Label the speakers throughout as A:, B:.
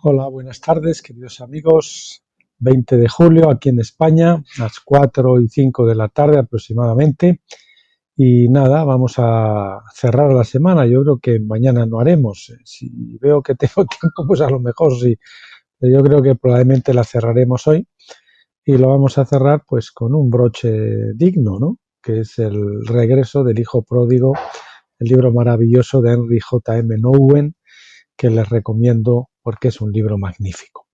A: Hola, buenas tardes, queridos amigos. 20 de julio aquí en España, las 4:05 de la tarde aproximadamente. Y nada, vamos a cerrar la semana. Yo creo que mañana no haremos. Si veo que tengo tiempo, pues a lo mejor sí. Pero yo creo que probablemente la cerraremos hoy y lo vamos a cerrar pues con un broche digno, ¿no? Que es el regreso del hijo pródigo, el libro maravilloso de Henry J. M. Nouwen, que les recomiendo porque es un libro magnífico.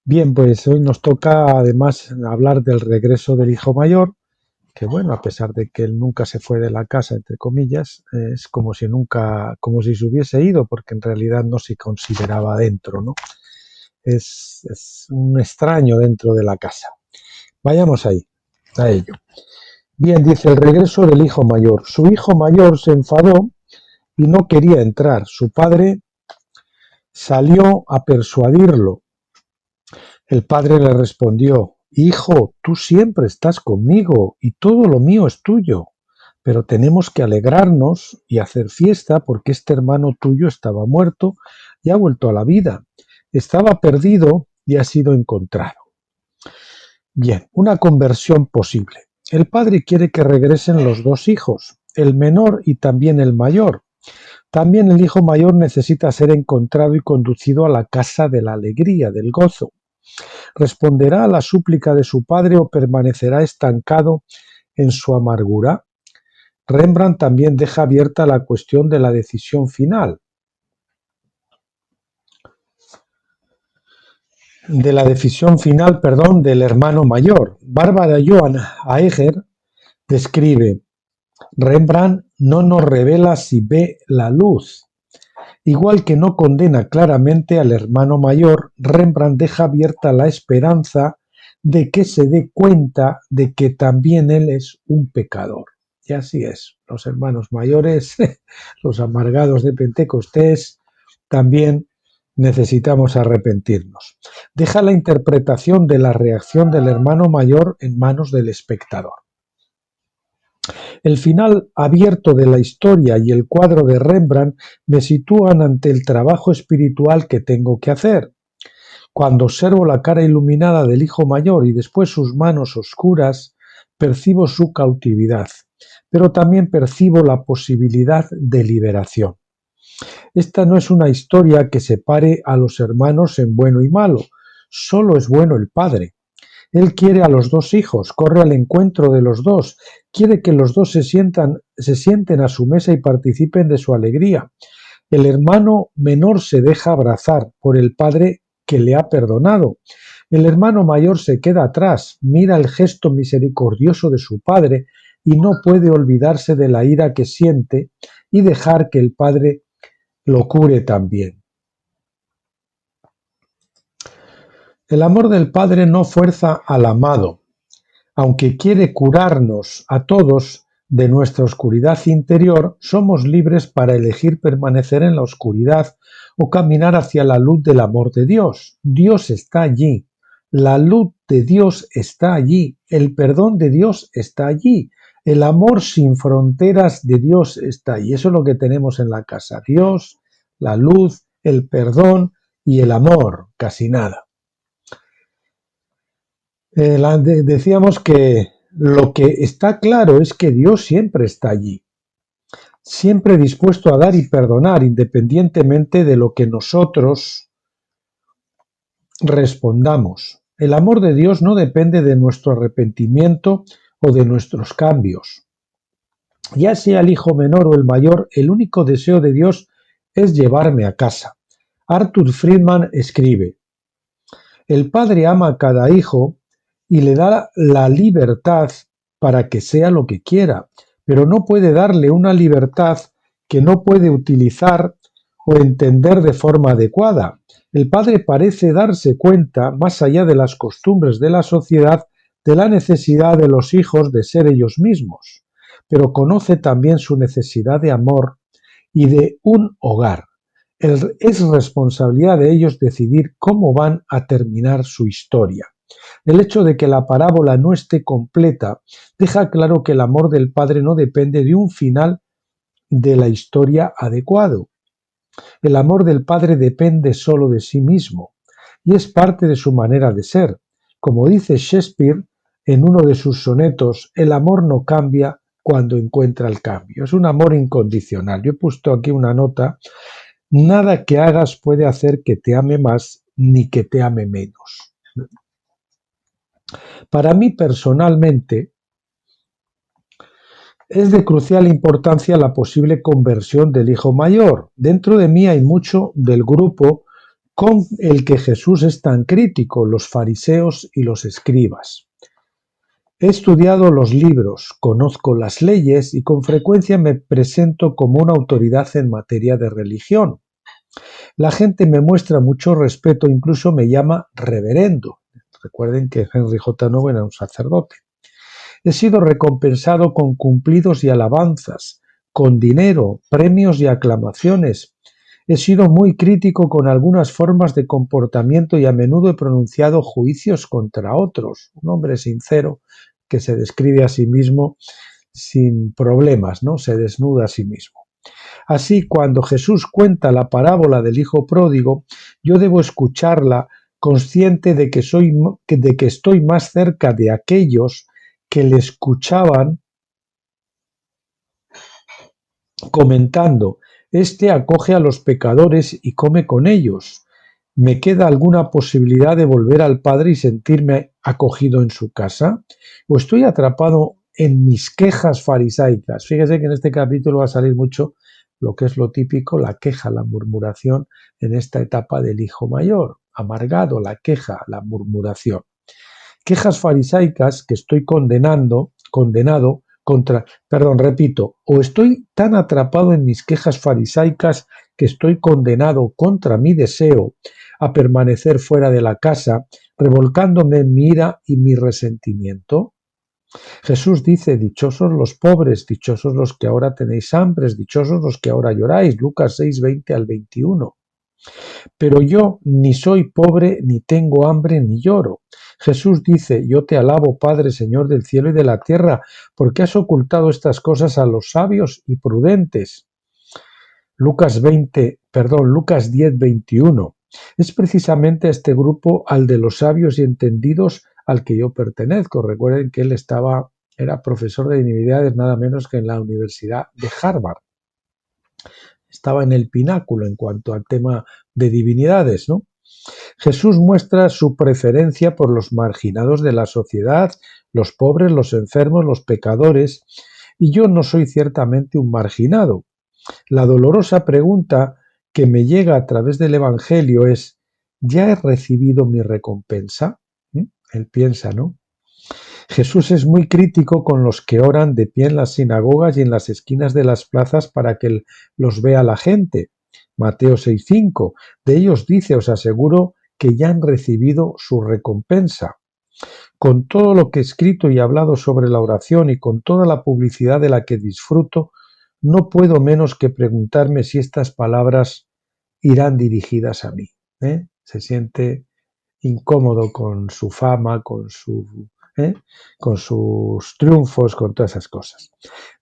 A: Bien, pues hoy nos toca además hablar del regreso del hijo mayor, que bueno, a pesar de que él nunca se fue de la casa, entre comillas, es como si nunca, como si se hubiese ido, porque en realidad no se consideraba dentro, ¿no? Es un extraño dentro de la casa. Vayamos ahí, a ello. Bien, dice el regreso del hijo mayor. Su hijo mayor se enfadó y no quería entrar. Su padre salió a persuadirlo. El padre le respondió: Hijo, tú siempre estás conmigo y todo lo mío es tuyo, pero tenemos que alegrarnos y hacer fiesta porque este hermano tuyo estaba muerto y ha vuelto a la vida. Estaba perdido y ha sido encontrado. Bien, una conversión posible. El padre quiere que regresen los dos hijos, el menor y también el mayor. También el hijo mayor necesita ser encontrado y conducido a la casa de la alegría, del gozo. ¿Responderá a la súplica de su padre o permanecerá estancado en su amargura? Rembrandt también deja abierta la cuestión de la decisión final. Del hermano mayor. Bárbara Joan Aeger describe: Rembrandt no nos revela si ve la luz. Igual que no condena claramente al hermano mayor, Rembrandt deja abierta la esperanza de que se dé cuenta de que también él es un pecador. Y así es, los hermanos mayores, los amargados de Pentecostés, también necesitamos arrepentirnos. Deja la interpretación de la reacción del hermano mayor en manos del espectador. El final abierto de la historia y el cuadro de Rembrandt me sitúan ante el trabajo espiritual que tengo que hacer. Cuando observo la cara iluminada del hijo mayor y después sus manos oscuras, percibo su cautividad, pero también percibo la posibilidad de liberación. Esta no es una historia que separe a los hermanos en bueno y malo, solo es bueno el padre. Él quiere a los dos hijos, corre al encuentro de los dos, quiere que los dos se sienten a su mesa y participen de su alegría. El hermano menor se deja abrazar por el padre que le ha perdonado. El hermano mayor se queda atrás, mira el gesto misericordioso de su padre y no puede olvidarse de la ira que siente y dejar que el padre lo cure también. El amor del Padre no fuerza al amado, aunque quiere curarnos a todos de nuestra oscuridad interior, somos libres para elegir permanecer en la oscuridad o caminar hacia la luz del amor de Dios. Dios está allí, la luz de Dios está allí, el perdón de Dios está allí, el amor sin fronteras de Dios está allí. Eso es lo que tenemos en la casa: Dios, la luz, el perdón y el amor, casi nada. Decíamos que lo que está claro es que Dios siempre está allí, siempre dispuesto a dar y perdonar, independientemente de lo que nosotros respondamos. El amor de Dios no depende de nuestro arrepentimiento o de nuestros cambios. Ya sea el hijo menor o el mayor, el único deseo de Dios es llevarme a casa. Arthur Friedman escribe: el padre ama a cada hijo y le da la libertad para que sea lo que quiera, pero no puede darle una libertad que no puede utilizar o entender de forma adecuada. El padre parece darse cuenta, más allá de las costumbres de la sociedad, de la necesidad de los hijos de ser ellos mismos, pero conoce también su necesidad de amor y de un hogar. Es responsabilidad de ellos decidir cómo van a terminar su historia. El hecho de que la parábola no esté completa deja claro que el amor del Padre no depende de un final de la historia adecuado. El amor del Padre depende solo de sí mismo y es parte de su manera de ser. Como dice Shakespeare en uno de sus sonetos, el amor no cambia cuando encuentra el cambio. Es un amor incondicional. Yo he puesto aquí una nota. Nada que hagas puede hacer que te ame más ni que te ame menos. Para mí personalmente, es de crucial importancia la posible conversión del hijo mayor. Dentro de mí hay mucho del grupo con el que Jesús es tan crítico, los fariseos y los escribas. He estudiado los libros, conozco las leyes y con frecuencia me presento como una autoridad en materia de religión. La gente me muestra mucho respeto, incluso me llama reverendo. Recuerden que Henry J. Nowen era un sacerdote. He sido recompensado con cumplidos y alabanzas, con dinero, premios y aclamaciones. He sido muy crítico con algunas formas de comportamiento y a menudo he pronunciado juicios contra otros. Un hombre sincero que se describe a sí mismo sin problemas, ¿no? Se desnuda a sí mismo. Así, cuando Jesús cuenta la parábola del hijo pródigo, yo debo escucharla consciente de que estoy más cerca de aquellos que le escuchaban comentando, este acoge a los pecadores y come con ellos. ¿Me queda alguna posibilidad de volver al Padre y sentirme acogido en su casa? ¿O estoy atrapado en mis quejas farisaicas? Fíjese que en este capítulo va a salir mucho lo que es lo típico, la queja, la murmuración en esta etapa del hijo mayor. Amargado, la queja, la murmuración. Quejas farisaicas que estoy condenado contra, perdón, repito, o estoy tan atrapado en mis quejas farisaicas que estoy condenado contra mi deseo a permanecer fuera de la casa, revolcándome en mi ira y mi resentimiento. Jesús dice, dichosos los pobres, dichosos los que ahora tenéis hambre, dichosos los que ahora lloráis, Lucas 6, 20 al 21. Pero yo ni soy pobre, ni tengo hambre, ni lloro. Jesús dice, yo te alabo, Padre, Señor del cielo y de la tierra, porque has ocultado estas cosas a los sabios y prudentes. Lucas 10, 21. Es precisamente este grupo al de los sabios y entendidos al que yo pertenezco. Recuerden que él era profesor de divinidades nada menos que en la Universidad de Harvard. Estaba en el pináculo en cuanto al tema de divinidades, ¿no? Jesús muestra su preferencia por los marginados de la sociedad, los pobres, los enfermos, los pecadores, y yo no soy ciertamente un marginado. La dolorosa pregunta que me llega a través del Evangelio es, ¿ya he recibido mi recompensa? Él piensa, ¿no? Jesús es muy crítico con los que oran de pie en las sinagogas y en las esquinas de las plazas para que los vea la gente. Mateo 6:5. De ellos dice, os aseguro que ya han recibido su recompensa. Con todo lo que he escrito y hablado sobre la oración y con toda la publicidad de la que disfruto, no puedo menos que preguntarme si estas palabras irán dirigidas a mí. Se siente incómodo con su fama, con sus triunfos, con todas esas cosas.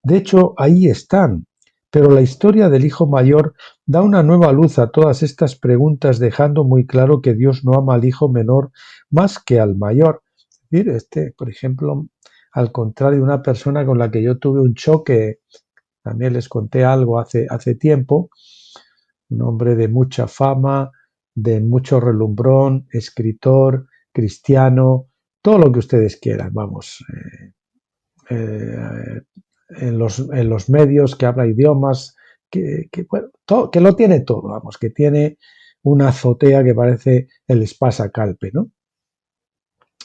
A: De hecho, ahí están, pero la historia del hijo mayor da una nueva luz a todas estas preguntas, dejando muy claro que Dios no ama al hijo menor más que al mayor. Es decir, por ejemplo, al contrario de una persona con la que yo tuve un choque, también les conté algo hace tiempo, un hombre de mucha fama, de mucho relumbrón, escritor, cristiano, todo lo que ustedes quieran, vamos, en los medios, que habla idiomas, bueno, que lo tiene todo, vamos, que tiene una azotea que parece el Espasa Calpe, ¿no?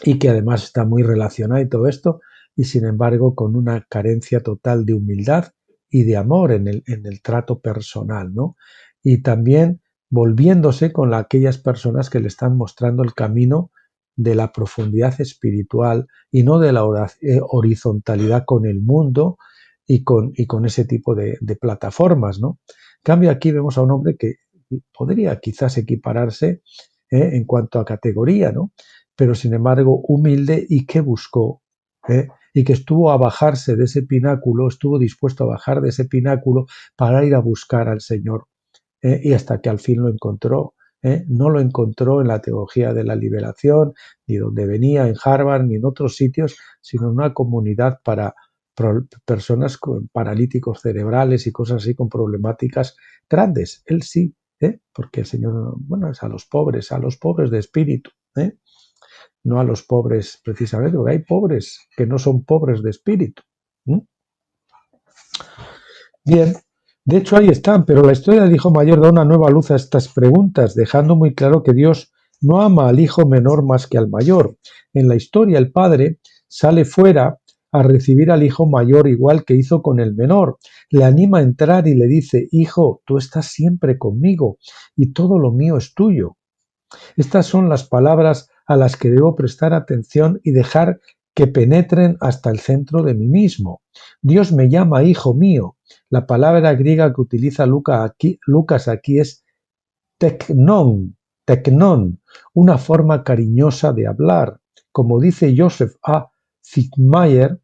A: Y que además está muy relacionada y todo esto, y sin embargo con una carencia total de humildad y de amor en el trato personal, ¿no? Y también volviéndose con aquellas personas que le están mostrando el camino de la profundidad espiritual y no de la horizontalidad con el mundo y con ese tipo de plataformas, ¿no? En cambio, aquí vemos a un hombre que podría quizás equipararse en cuanto a categoría, ¿no? Pero sin embargo humilde y que buscó, y que estuvo a bajarse de ese pináculo, estuvo dispuesto a bajar de ese pináculo para ir a buscar al Señor y hasta que al fin lo encontró. No lo encontró en la teología de la liberación, ni donde venía, en Harvard, ni en otros sitios, sino en una comunidad para personas con paralíticos cerebrales y cosas así con problemáticas grandes. Él sí, porque el Señor, bueno, es a los pobres de espíritu, no a los pobres precisamente, porque hay pobres que no son pobres de espíritu. Bien, de hecho ahí están, pero la historia del hijo mayor da una nueva luz a estas preguntas, dejando muy claro que Dios no ama al hijo menor más que al mayor. En la historia el padre sale fuera a recibir al hijo mayor igual que hizo con el menor. Le anima a entrar y le dice, hijo, tú estás siempre conmigo y todo lo mío es tuyo. Estas son las palabras a las que debo prestar atención y dejar que penetren hasta el centro de mí mismo. Dios me llama hijo mío. La palabra griega que utiliza Lucas aquí es teknon, una forma cariñosa de hablar. Como dice Joseph A. Fichtmeyer,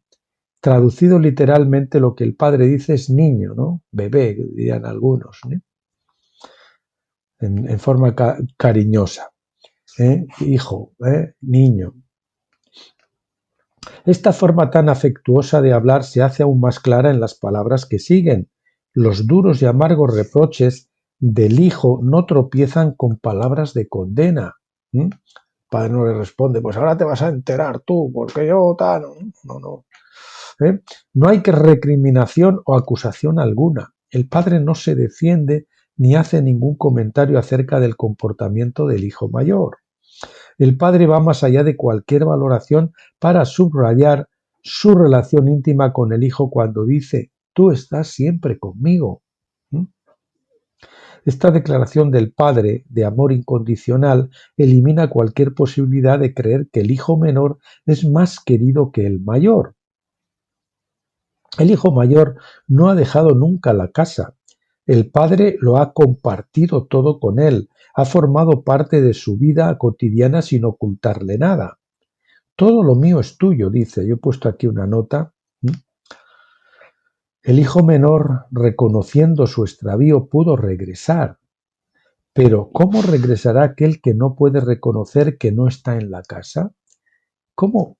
A: traducido literalmente lo que el padre dice es niño, ¿no? Bebé, dirían algunos, ¿no? En forma cariñosa. Hijo, niño. Esta forma tan afectuosa de hablar se hace aún más clara en las palabras que siguen. Los duros y amargos reproches del hijo no tropiezan con palabras de condena. El padre no le responde, pues ahora te vas a enterar tú, porque yo tal. No. No hay que recriminación o acusación alguna. El padre no se defiende ni hace ningún comentario acerca del comportamiento del hijo mayor. El padre va más allá de cualquier valoración para subrayar su relación íntima con el hijo cuando dice, tú estás siempre conmigo. Esta declaración del padre de amor incondicional elimina cualquier posibilidad de creer que el hijo menor es más querido que el mayor. El hijo mayor no ha dejado nunca la casa. El padre lo ha compartido todo con él, ha formado parte de su vida cotidiana sin ocultarle nada. Todo lo mío es tuyo, dice. Yo he puesto aquí una nota. El hijo menor, reconociendo su extravío, pudo regresar. Pero ¿cómo regresará aquel que no puede reconocer que no está en la casa? ¿Cómo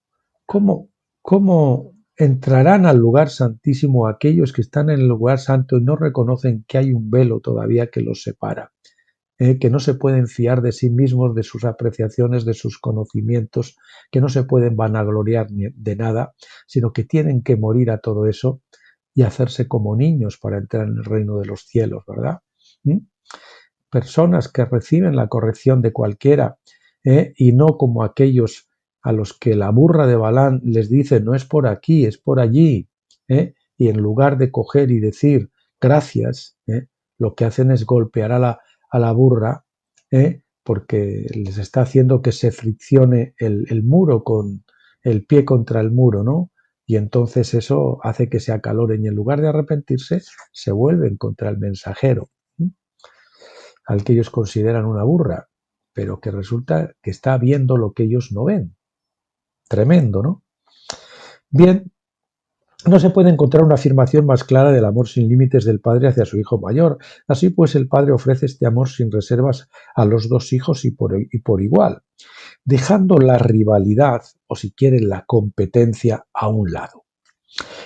A: entrarán al lugar santísimo aquellos que están en el lugar santo y no reconocen que hay un velo todavía que los separa? Que no se pueden fiar de sí mismos, de sus apreciaciones, de sus conocimientos, que no se pueden vanagloriar de nada, sino que tienen que morir a todo eso y hacerse como niños para entrar en el reino de los cielos, ¿verdad? Personas que reciben la corrección de cualquiera y no como aquellos a los que la burra de Balán les dice no es por aquí, es por allí, y en lugar de coger y decir gracias, lo que hacen es golpear a la burra, porque les está haciendo que se friccione el muro con el pie contra el muro, ¿no? Y entonces eso hace que se acaloren y en lugar de arrepentirse, se vuelven contra el mensajero, al que ellos consideran una burra, pero que resulta que está viendo lo que ellos no ven. Tremendo, ¿no? Bien, no se puede encontrar una afirmación más clara del amor sin límites del padre hacia su hijo mayor. Así pues, el padre ofrece este amor sin reservas a los dos hijos y por igual, dejando la rivalidad, o si quieren la competencia, a un lado.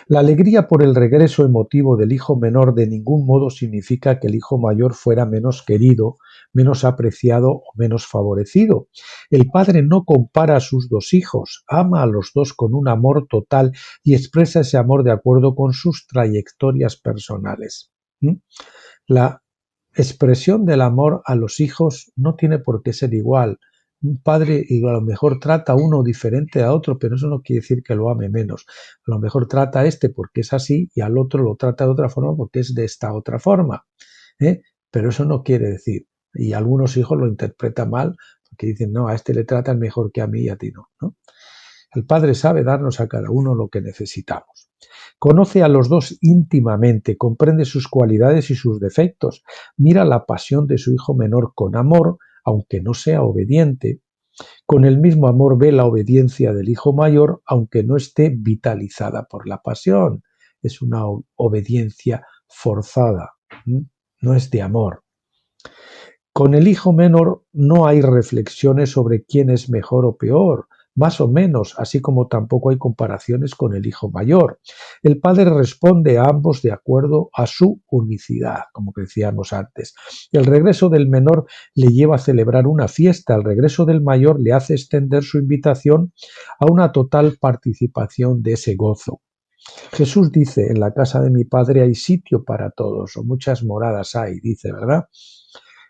A: La alegría por el regreso emotivo del hijo menor de ningún modo significa que el hijo mayor fuera menos querido, menos apreciado o menos favorecido. El padre no compara a sus dos hijos, ama a los dos con un amor total y expresa ese amor de acuerdo con sus trayectorias personales. La expresión del amor a los hijos no tiene por qué ser igual. Un padre y a lo mejor trata a uno diferente a otro, pero eso no quiere decir que lo ame menos. A lo mejor trata a este porque es así y al otro lo trata de otra forma porque es de esta otra forma. Pero eso no quiere decir. Y algunos hijos lo interpretan mal porque dicen, no, a este le tratan mejor que a mí y a ti no. El padre sabe darnos a cada uno lo que necesitamos. Conoce a los dos íntimamente, comprende sus cualidades y sus defectos, mira la pasión de su hijo menor con amor, aunque no sea obediente. Con el mismo amor ve la obediencia del hijo mayor, aunque no esté vitalizada por la pasión. Es una obediencia forzada, no es de amor. Con el hijo menor no hay reflexiones sobre quién es mejor o peor, más o menos, así como tampoco hay comparaciones con el hijo mayor. El padre responde a ambos de acuerdo a su unicidad, como decíamos antes. El regreso del menor le lleva a celebrar una fiesta, el regreso del mayor le hace extender su invitación a una total participación de ese gozo. Jesús dice, en la casa de mi padre hay sitio para todos, o muchas moradas hay, dice, ¿verdad?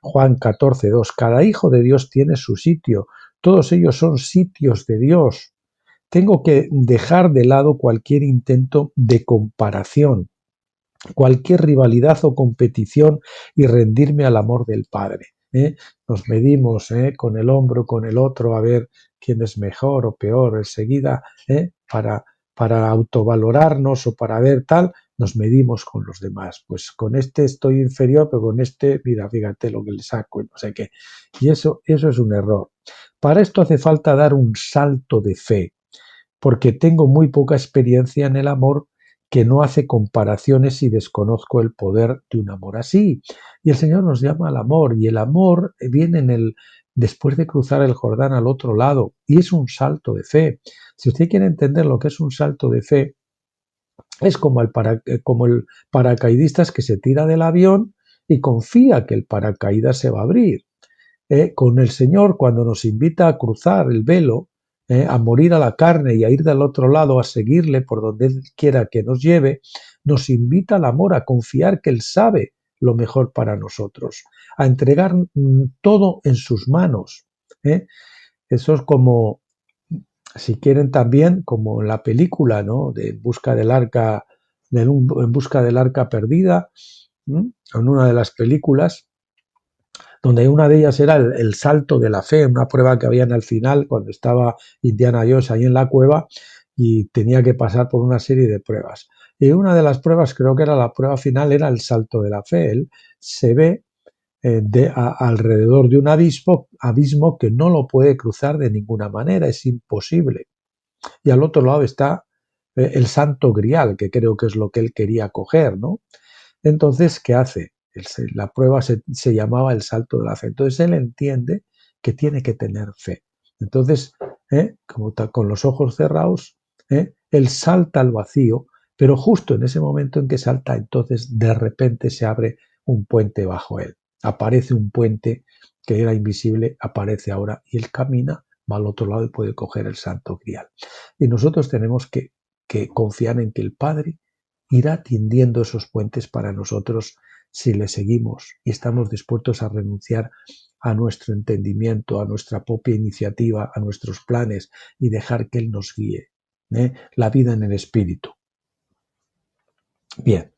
A: Juan 14:2. Cada hijo de Dios tiene su sitio. Todos ellos son sitios de Dios. Tengo que dejar de lado cualquier intento de comparación, cualquier rivalidad o competición y rendirme al amor del Padre. Nos medimos con el hombro, con el otro, a ver quién es mejor o peor. Enseguida, para autovalorarnos o para ver tal, nos medimos con los demás. Pues con este estoy inferior, pero con este, mira, fíjate lo que le saco y no sé qué. Y eso es un error. Para esto hace falta dar un salto de fe, porque tengo muy poca experiencia en el amor que no hace comparaciones y desconozco el poder de un amor así. Y el Señor nos llama al amor, y el amor viene después de cruzar el Jordán al otro lado, y es un salto de fe. Si usted quiere entender lo que es un salto de fe, es como el paracaidistas que se tira del avión y confía que el paracaídas se va a abrir. Con el Señor, cuando nos invita a cruzar el velo, a morir a la carne y a ir del otro lado, a seguirle por donde Él quiera que nos lleve, nos invita al amor, a confiar que Él sabe lo mejor para nosotros, a entregar todo en sus manos. ¿eh? Eso es como, si quieren también, como en la película, ¿no? De En busca del arca perdida, ¿m? En una de las películas, donde una de ellas era el salto de la fe, una prueba que habían al final cuando estaba Indiana Jones ahí en la cueva y tenía que pasar por una serie de pruebas. Y una de las pruebas, creo que era la prueba final, era el salto de la fe. Él se ve alrededor de un abismo que no lo puede cruzar de ninguna manera, es imposible. Y al otro lado está el Santo Grial, que creo que es lo que él quería coger, ¿no? Entonces, ¿qué hace? La prueba se llamaba el salto de la fe. Entonces, él entiende que tiene que tener fe. Entonces, como con los ojos cerrados, él salta al vacío, pero justo en ese momento en que salta, entonces de repente se abre un puente bajo él. Aparece un puente que era invisible, aparece ahora y él camina, va al otro lado y puede coger el santo grial. Y nosotros tenemos que confiar en que el Padre irá tendiendo esos puentes para nosotros si le seguimos y estamos dispuestos a renunciar a nuestro entendimiento, a nuestra propia iniciativa, a nuestros planes y dejar que Él nos guíe. La vida en el Espíritu. Bien.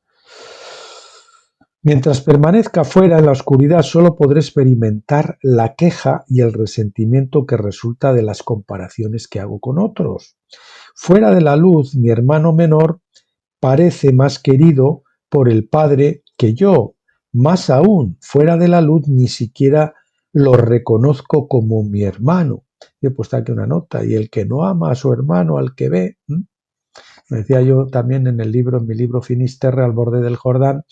A: Mientras permanezca fuera en la oscuridad, solo podré experimentar la queja y el resentimiento que resulta de las comparaciones que hago con otros. Fuera de la luz, mi hermano menor parece más querido por el Padre que yo. Más aún, fuera de la luz ni siquiera lo reconozco como mi hermano. Yo he puesto aquí una nota, y el que no ama a su hermano, al que ve, me decía yo también en mi libro Finisterre, al borde del Jordán,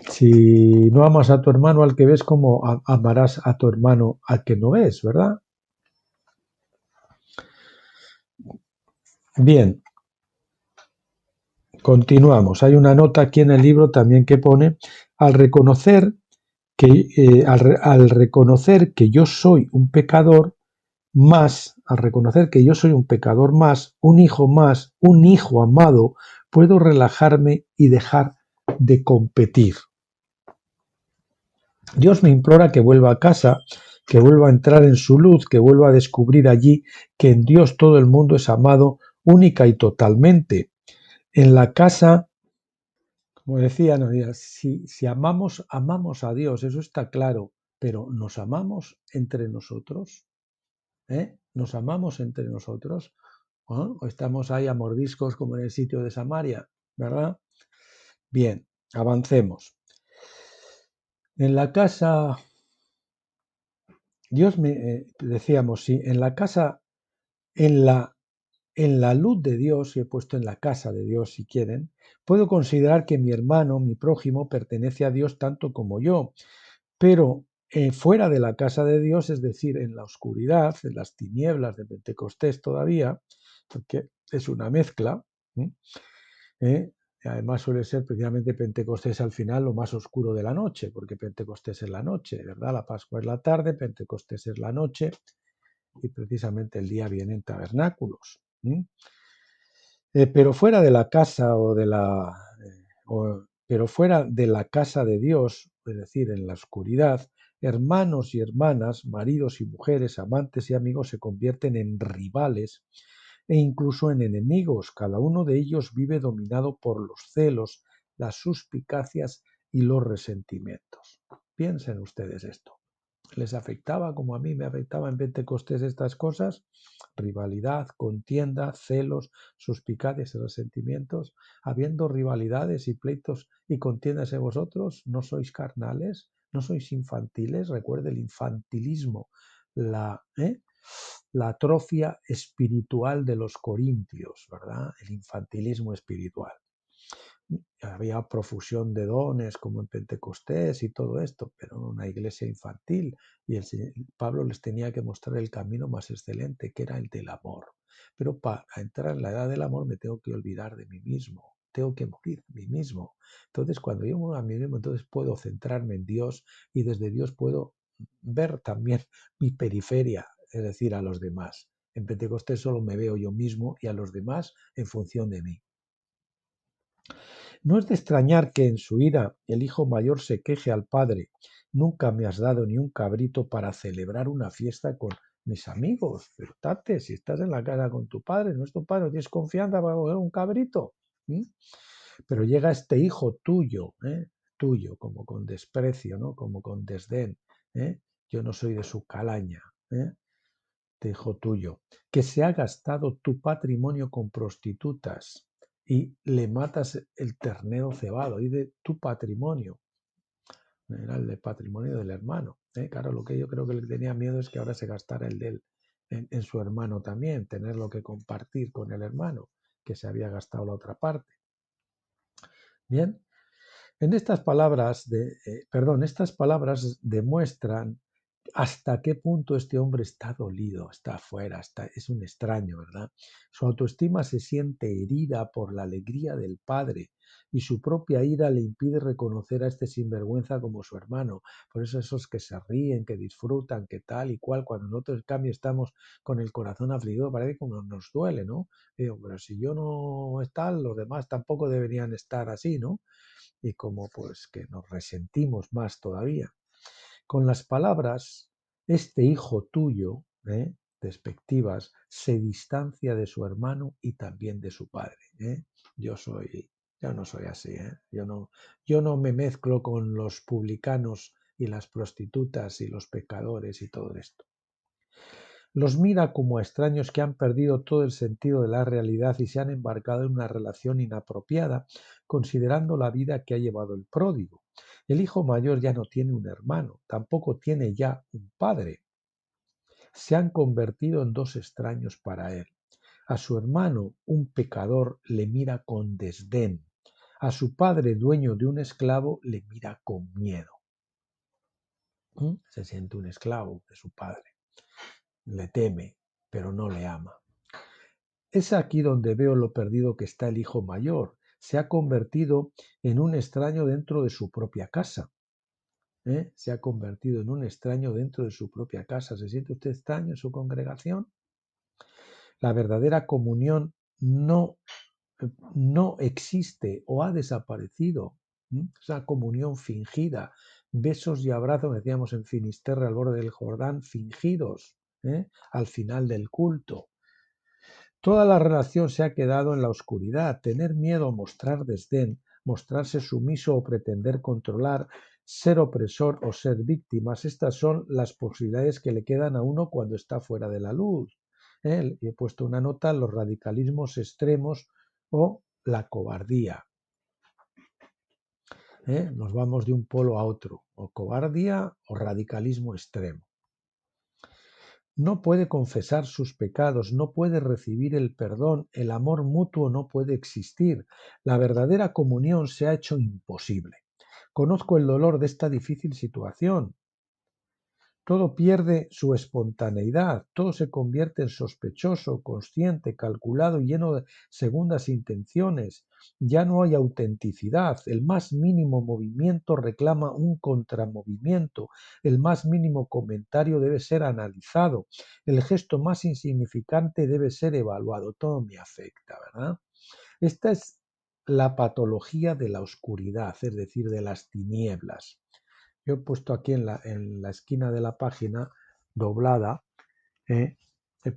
A: si no amas a tu hermano al que ves, ¿cómo amarás a tu hermano al que no ves, verdad? Bien, continuamos. Hay una nota aquí en el libro también que pone, al reconocer al reconocer que yo soy un pecador más, al reconocer que yo soy un pecador más, un hijo amado, puedo relajarme y dejar de competir. Dios me implora que vuelva a casa, que vuelva a entrar en su luz, que vuelva a descubrir allí que en Dios todo el mundo es amado única y totalmente. En la casa, como decía, no, si amamos, amamos a Dios, eso está claro, pero ¿nos amamos entre nosotros? ¿Nos amamos entre nosotros? ¿O estamos ahí a mordiscos como en el sitio de Samaria? ¿Verdad? Bien, avancemos. En la casa, Dios decíamos, sí, en la casa, en la en la luz de Dios, y he puesto en la casa de Dios si quieren, puedo considerar que mi hermano, mi prójimo, pertenece a Dios tanto como yo, pero fuera de la casa de Dios, es decir, en la oscuridad, en las tinieblas de Pentecostés todavía, porque es una mezcla, ¿eh? ¿Eh? Además suele ser precisamente Pentecostés al final lo más oscuro de la noche, porque Pentecostés es la noche, ¿verdad? La Pascua es la tarde, Pentecostés es la noche y precisamente el día viene en tabernáculos. Pero fuera de la casa pero fuera de la casa de Dios, es decir, en la oscuridad, hermanos y hermanas, maridos y mujeres, amantes y amigos se convierten en rivales e incluso en enemigos. Cada uno de ellos vive dominado por los celos, las suspicacias y los resentimientos. Piensen ustedes esto. ¿Les afectaba como a mí me afectaba en Pentecostés estas cosas? Rivalidad, contienda, celos, suspicacias y resentimientos. Habiendo rivalidades y pleitos y contiendas en vosotros, ¿no sois carnales? ¿No sois infantiles? Recuerde el infantilismo, la atrofia espiritual de los corintios, ¿verdad? El infantilismo espiritual. Había profusión de dones como en Pentecostés y todo esto, pero una iglesia infantil. Y Pablo les tenía que mostrar el camino más excelente, que era el del amor. Pero para entrar en la edad del amor me tengo que olvidar de mí mismo, tengo que morir a mí mismo. Entonces, cuando yo muero a mí mismo, entonces puedo centrarme en Dios y desde Dios puedo ver también mi periferia, es decir, a los demás. En Pentecostés solo me veo yo mismo y a los demás en función de mí. No es de extrañar que en su ira el hijo mayor se queje al padre: nunca me has dado ni un cabrito para celebrar una fiesta con mis amigos. Pero tate, si estás en la casa con tu padre, no es tu padre, no tienes confianza para coger un cabrito. Pero llega este hijo tuyo, tuyo, como con desprecio, ¿no? Como con desdén. Yo no soy de su calaña. Este hijo tuyo, que se ha gastado tu patrimonio con prostitutas y le matas el ternero cebado, y de tu patrimonio, era el de patrimonio del hermano. Claro, lo que yo creo que le tenía miedo es que ahora se gastara el de él en su hermano también, tenerlo que compartir con el hermano, que se había gastado la otra parte. Bien, estas palabras demuestran hasta qué punto este hombre está dolido, está afuera, es un extraño, ¿verdad? Su autoestima se siente herida por la alegría del padre y su propia ira le impide reconocer a este sinvergüenza como su hermano. Por eso esos que se ríen, que disfrutan, que tal y cual, cuando nosotros en cambio estamos con el corazón afligido, parece como nos duele, ¿no? Digo, pero si yo no es tal, los demás tampoco deberían estar así, ¿no? Y como pues que nos resentimos más todavía. Con las palabras, este hijo tuyo, despectivas, se distancia de su hermano y también de su padre. Yo no soy así. Yo no me mezclo con los publicanos y las prostitutas y los pecadores y todo esto. Los mira como a extraños que han perdido todo el sentido de la realidad y se han embarcado en una relación inapropiada, considerando la vida que ha llevado el pródigo. El hijo mayor ya no tiene un hermano, tampoco tiene ya un padre. Se han convertido en dos extraños para él. A su hermano, un pecador, le mira con desdén. A su padre, dueño de un esclavo, le mira con miedo. Se siente un esclavo de su padre. Le teme, pero no le ama. Es aquí donde veo lo perdido que está el hijo mayor. Se ha convertido en un extraño dentro de su propia casa. Se ha convertido en un extraño dentro de su propia casa. ¿Se siente usted extraño en su congregación? La verdadera comunión no existe o ha desaparecido. Esa comunión fingida, besos y abrazos, decíamos en Finisterre al borde del Jordán, fingidos al final del culto. Toda la relación se ha quedado en la oscuridad. Tener miedo, mostrar desdén, mostrarse sumiso o pretender controlar, ser opresor o ser víctimas. Estas son las posibilidades que le quedan a uno cuando está fuera de la luz. Y he puesto una nota: los radicalismos extremos o la cobardía. Nos vamos de un polo a otro, o cobardía o radicalismo extremo. no puede confesar sus pecados, no puede recibir el perdón, el amor mutuo no puede existir. La verdadera comunión se ha hecho imposible. Conozco el dolor de esta difícil situación. Todo pierde su espontaneidad, todo se convierte en sospechoso, consciente, calculado y lleno de segundas intenciones. Ya no hay autenticidad, el más mínimo movimiento reclama un contramovimiento, el más mínimo comentario debe ser analizado, el gesto más insignificante debe ser evaluado. Todo me afecta, ¿verdad? Esta es la patología de la oscuridad, es decir, de las tinieblas. Yo he puesto aquí en la esquina de la página doblada, he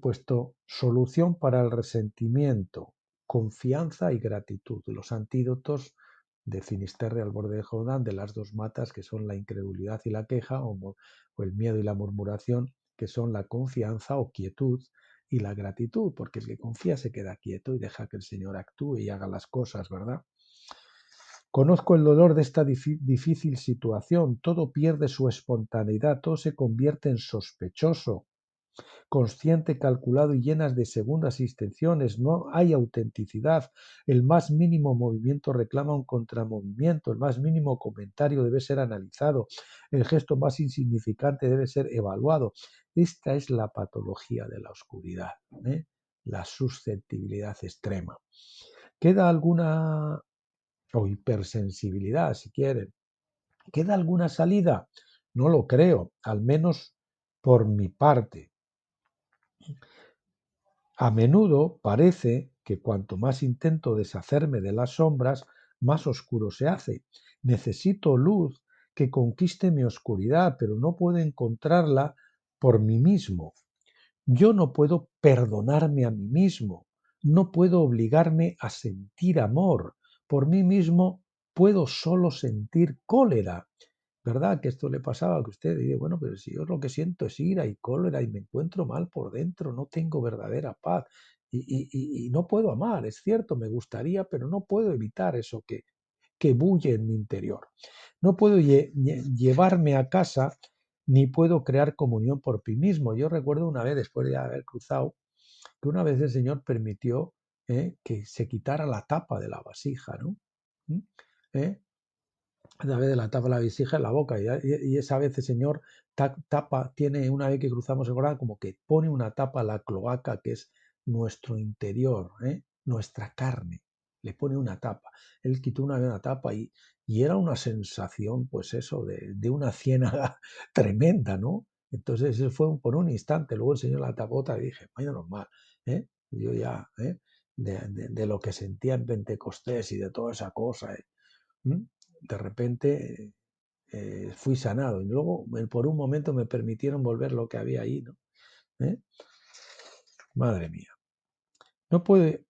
A: puesto solución para el resentimiento, confianza y gratitud, los antídotos de Finisterre al borde de Jordán, de las dos matas que son la incredulidad y la queja, o el miedo y la murmuración, que son la confianza o quietud y la gratitud, porque el que confía se queda quieto y deja que el Señor actúe y haga las cosas, ¿verdad? Conozco el dolor de esta difícil situación, todo pierde su espontaneidad, todo se convierte en sospechoso, consciente, calculado y llenas de segundas intenciones, no hay autenticidad, el más mínimo movimiento reclama un contramovimiento, el más mínimo comentario debe ser analizado, el gesto más insignificante debe ser evaluado. Esta es la patología de la oscuridad, la susceptibilidad extrema. ¿Queda alguna o hipersensibilidad, si quieren? ¿Queda alguna salida? No lo creo, al menos por mi parte. A menudo parece que cuanto más intento deshacerme de las sombras, más oscuro se hace. Necesito luz que conquiste mi oscuridad, pero no puedo encontrarla por mí mismo. Yo no puedo perdonarme a mí mismo, no puedo obligarme a sentir amor. Por mí mismo puedo solo sentir cólera. ¿Verdad? Que esto le pasaba a que usted dice, bueno, pero si yo lo que siento es ira y cólera y me encuentro mal por dentro, no tengo verdadera paz y no puedo amar, es cierto, me gustaría, pero no puedo evitar eso que bulle en mi interior. No puedo llevarme a casa ni puedo crear comunión por mí mismo. Yo recuerdo una vez, después de haber cruzado, que una vez el Señor permitió que se quitara la tapa de la vasija, ¿no? ¿Mm? ¿Eh? A través de la tapa de la vasija en la boca. Y esa vez el Señor tapa, tiene una vez que cruzamos el Jordán, como que pone una tapa a la cloaca que es nuestro interior, nuestra carne. Le pone una tapa. Él quitó una vez una tapa y era una sensación, pues eso, de una ciénaga tremenda, ¿no? Entonces eso fue por un instante. Luego el Señor la tapó otra y dije, vaya normal, ¿eh? Yo ya, de lo que sentía en Pentecostés y de toda esa cosa, de repente fui sanado y luego por un momento me permitieron volver lo que había ahí, ¿no? ¿Eh? Madre mía. No puede,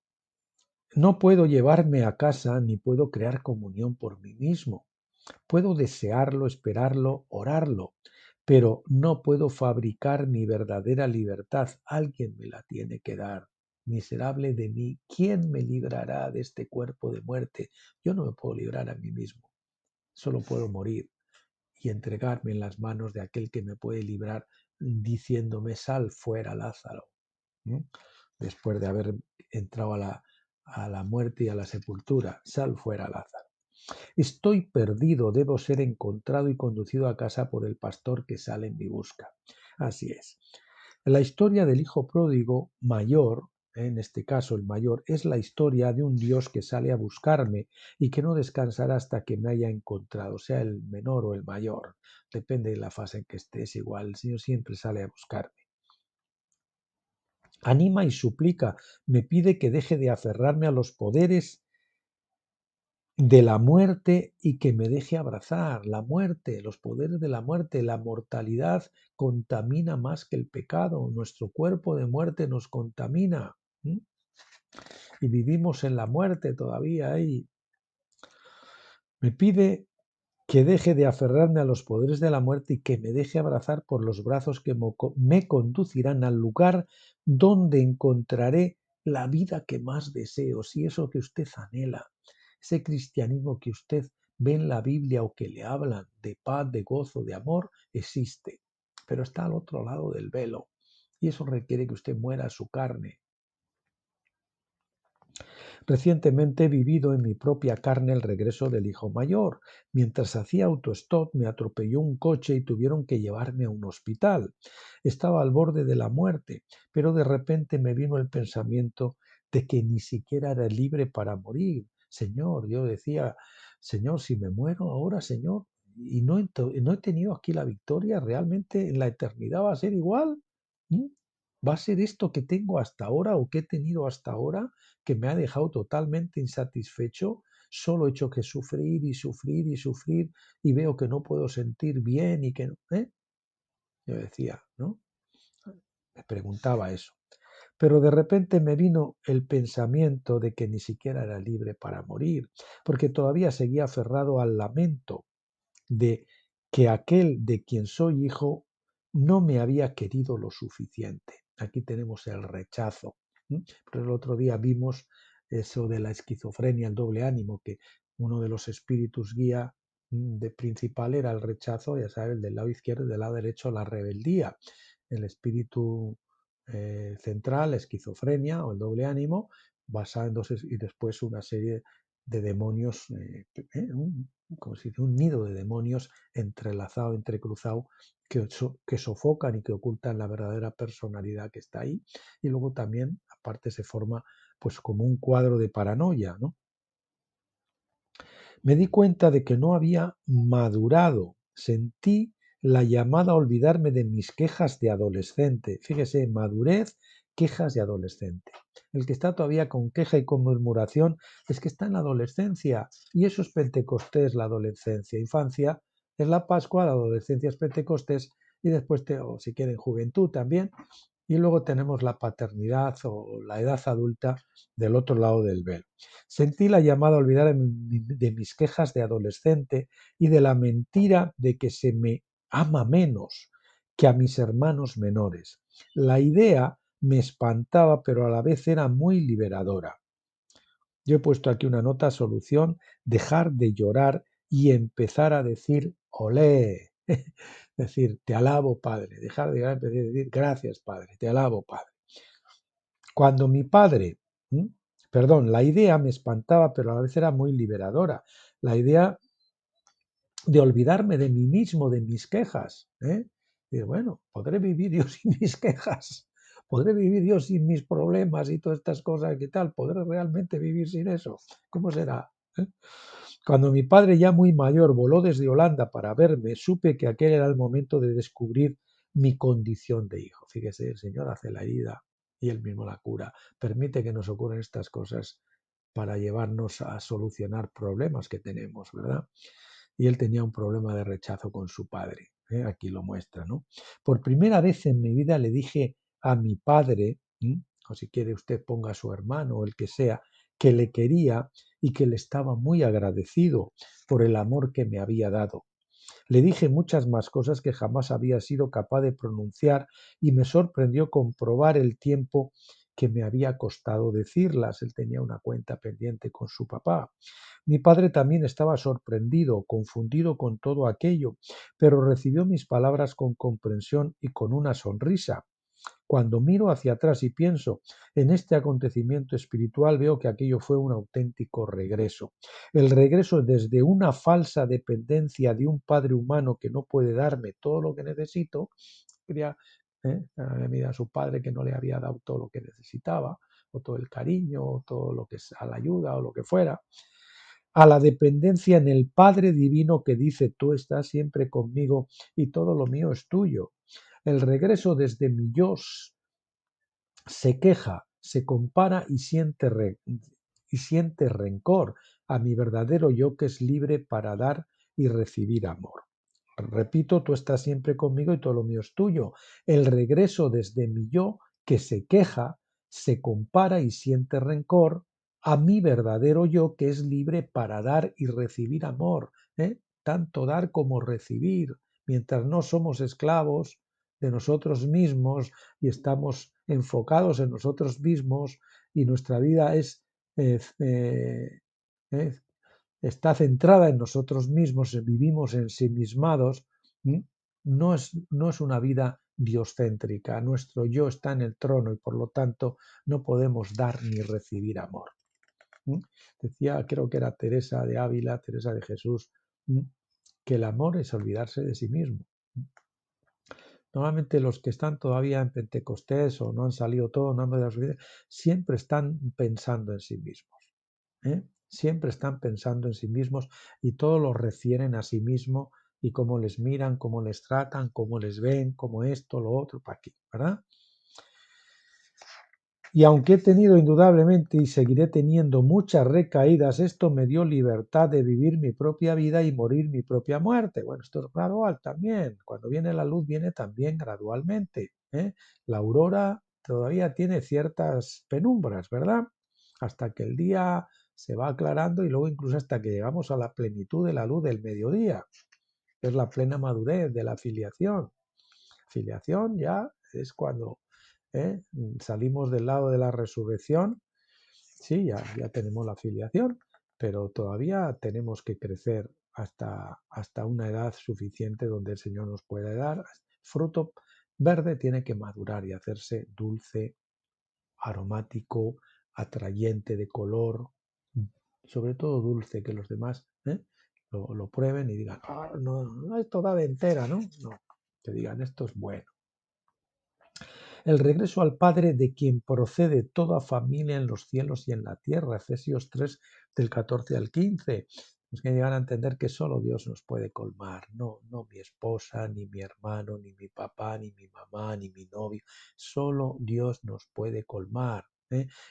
A: no puedo llevarme a casa ni puedo crear comunión por mí mismo. Puedo desearlo, esperarlo, orarlo, pero no puedo fabricar mi verdadera libertad. Alguien me la tiene que dar. Miserable de mí, ¿quién me librará de este cuerpo de muerte? Yo no me puedo librar a mí mismo, solo puedo morir y entregarme en las manos de aquel que me puede librar, diciéndome, sal fuera, Lázaro. ¿Mm? Después de haber entrado a la muerte y a la sepultura, sal fuera, Lázaro. Estoy perdido, debo ser encontrado y conducido a casa por el pastor que sale en mi busca. Así es. La historia del hijo pródigo mayor, en este caso el mayor, es la historia de un Dios que sale a buscarme y que no descansará hasta que me haya encontrado, sea el menor o el mayor. Depende de la fase en que estés, igual el Señor siempre sale a buscarme. Anima y suplica, me pide que deje de aferrarme a los poderes de la muerte y que me deje abrazar. La muerte, los poderes de la muerte, la mortalidad contamina más que el pecado. Nuestro cuerpo de muerte nos contamina. Y vivimos en la muerte todavía ahí. Me pide que deje de aferrarme a los poderes de la muerte y que me deje abrazar por los brazos que me conducirán al lugar donde encontraré la vida que más deseo, si eso que usted anhela, ese cristianismo que usted ve en la Biblia o que le hablan de paz, de gozo, de amor, existe, pero está al otro lado del velo. y eso requiere que usted muera a su carne. Recientemente he vivido en mi propia carne el regreso del hijo mayor. Mientras hacía autostop me atropelló un coche y tuvieron que llevarme a un hospital. Estaba al borde de la muerte, pero de repente me vino el pensamiento de que ni siquiera era libre para morir. Señor, yo decía, Señor, si me muero ahora, Señor, y no he tenido aquí la victoria, ¿realmente en la eternidad va a ser igual? ¿Mm? ¿Va a ser esto que tengo hasta ahora o que he tenido hasta ahora, que me ha dejado totalmente insatisfecho? Solo he hecho que sufrir y sufrir y sufrir y veo que no puedo sentir bien y que no, ¿eh? Yo decía, ¿no? Me preguntaba eso. Pero de repente me vino el pensamiento de que ni siquiera era libre para morir, porque todavía seguía aferrado al lamento de que aquel de quien soy hijo no me había querido lo suficiente. Aquí tenemos el rechazo. Pero el otro día vimos eso de la esquizofrenia, el doble ánimo, que uno de los espíritus guía de principal era el rechazo, ya sabes, del lado izquierdo y del lado derecho la rebeldía. El espíritu central, esquizofrenia o el doble ánimo, basado en dos, y después una serie de demonios, como si dice, un nido de demonios entrelazado, entrecruzado, que sofocan y que ocultan la verdadera personalidad que está ahí. Y luego también, aparte, se forma pues como un cuadro de paranoia, ¿no? Me di cuenta de que no había madurado. Sentí la llamada a olvidarme de mis quejas de adolescente. Fíjese, madurez, quejas de adolescente. El que está todavía con queja y con murmuración es que está en la adolescencia. Y eso es Pentecostés, la adolescencia. Infancia es la Pascua, la adolescencia es Pentecostés y después, o si quieren, juventud también. Y luego tenemos la paternidad o la edad adulta del otro lado del velo. Sentí la llamada a olvidar de mis quejas de adolescente y de la mentira de que se me ama menos que a mis hermanos menores. La idea me espantaba, pero a la vez era muy liberadora. Yo he puesto aquí una nota solución, dejar de llorar y empezar a decir olé. Decir, te alabo, Padre. Dejar de llorar y empezar a decir, gracias, Padre. Te alabo, Padre. Cuando mi padre, perdón, la idea me espantaba, pero a la vez era muy liberadora. La idea de olvidarme de mí mismo, de mis quejas. Y bueno, podré vivir yo sin mis quejas, podré vivir yo sin mis problemas y todas estas cosas y tal, podré realmente vivir sin eso. ¿Cómo será? Cuando mi padre, ya muy mayor, voló desde Holanda para verme, supe que aquel era el momento de descubrir mi condición de hijo. Fíjese, el Señor hace la herida y él mismo la cura. Permite que nos ocurran estas cosas para llevarnos a solucionar problemas que tenemos, ¿verdad? Y él tenía un problema de rechazo con su padre. Aquí lo muestra, ¿no? Por primera vez en mi vida le dije a mi padre, o si quiere usted ponga a su hermano o el que sea, que le quería y que le estaba muy agradecido por el amor que me había dado. Le dije muchas más cosas que jamás había sido capaz de pronunciar y me sorprendió comprobar el tiempo que me había costado decirlas. Él tenía una cuenta pendiente con su papá. Mi padre también estaba sorprendido, confundido con todo aquello, pero recibió mis palabras con comprensión y con una sonrisa. Cuando miro hacia atrás y pienso en este acontecimiento espiritual, veo que aquello fue un auténtico regreso. El regreso desde una falsa dependencia de un padre humano que no puede darme todo lo que necesito, quería a su padre que no le había dado todo lo que necesitaba, o todo el cariño, o todo lo que es a la ayuda, o lo que fuera, a la dependencia en el Padre Divino que dice, tú estás siempre conmigo y todo lo mío es tuyo. El regreso desde mi yo se queja, se compara y siente rencor a mi verdadero yo que es libre para dar y recibir amor. Repito, tú estás siempre conmigo y todo lo mío es tuyo. El regreso desde mi yo que se queja, se compara y siente rencor a mi verdadero yo que es libre para dar y recibir amor. Tanto dar como recibir, mientras no somos esclavos de nosotros mismos y estamos enfocados en nosotros mismos y nuestra vida eh, eh, eh, está centrada en nosotros mismos, vivimos ensimismados, no es una vida dioscéntrica. Nuestro yo está en el trono y por lo tanto no podemos dar ni recibir amor. Decía, creo que era Teresa de Ávila, Teresa de Jesús, que el amor es olvidarse de sí mismo. Normalmente los que están todavía en Pentecostés o no han salido todo, no han podido olvidar, siempre están pensando en sí mismos. Siempre están pensando en sí mismos y todo lo refieren a sí mismo y cómo les miran, cómo les tratan, cómo les ven, cómo esto, lo otro, para aquí, ¿verdad? Y aunque he tenido indudablemente y seguiré teniendo muchas recaídas, esto me dio libertad de vivir mi propia vida y morir mi propia muerte. Bueno, esto es gradual también. Cuando viene la luz viene también gradualmente. La aurora todavía tiene ciertas penumbras, ¿verdad? Hasta que el día se va aclarando y luego incluso hasta que llegamos a la plenitud de la luz del mediodía, que es la plena madurez de la filiación. Filiación ya es cuando salimos del lado de la resurrección. Sí, ya tenemos la filiación, pero todavía tenemos que crecer hasta una edad suficiente donde el Señor nos puede dar. Fruto verde tiene que madurar y hacerse dulce, aromático, atrayente de color, sobre todo dulce, que los demás lo prueben y digan, no, esto da de entera, ¿no? No, que digan, esto es bueno. El regreso al Padre de quien procede toda familia en los cielos y en la tierra. Efesios 3, del 14 al 15. Es que llegar a entender que solo Dios nos puede colmar, no mi esposa, ni mi hermano, ni mi papá, ni mi mamá, ni mi novio. Solo Dios nos puede colmar.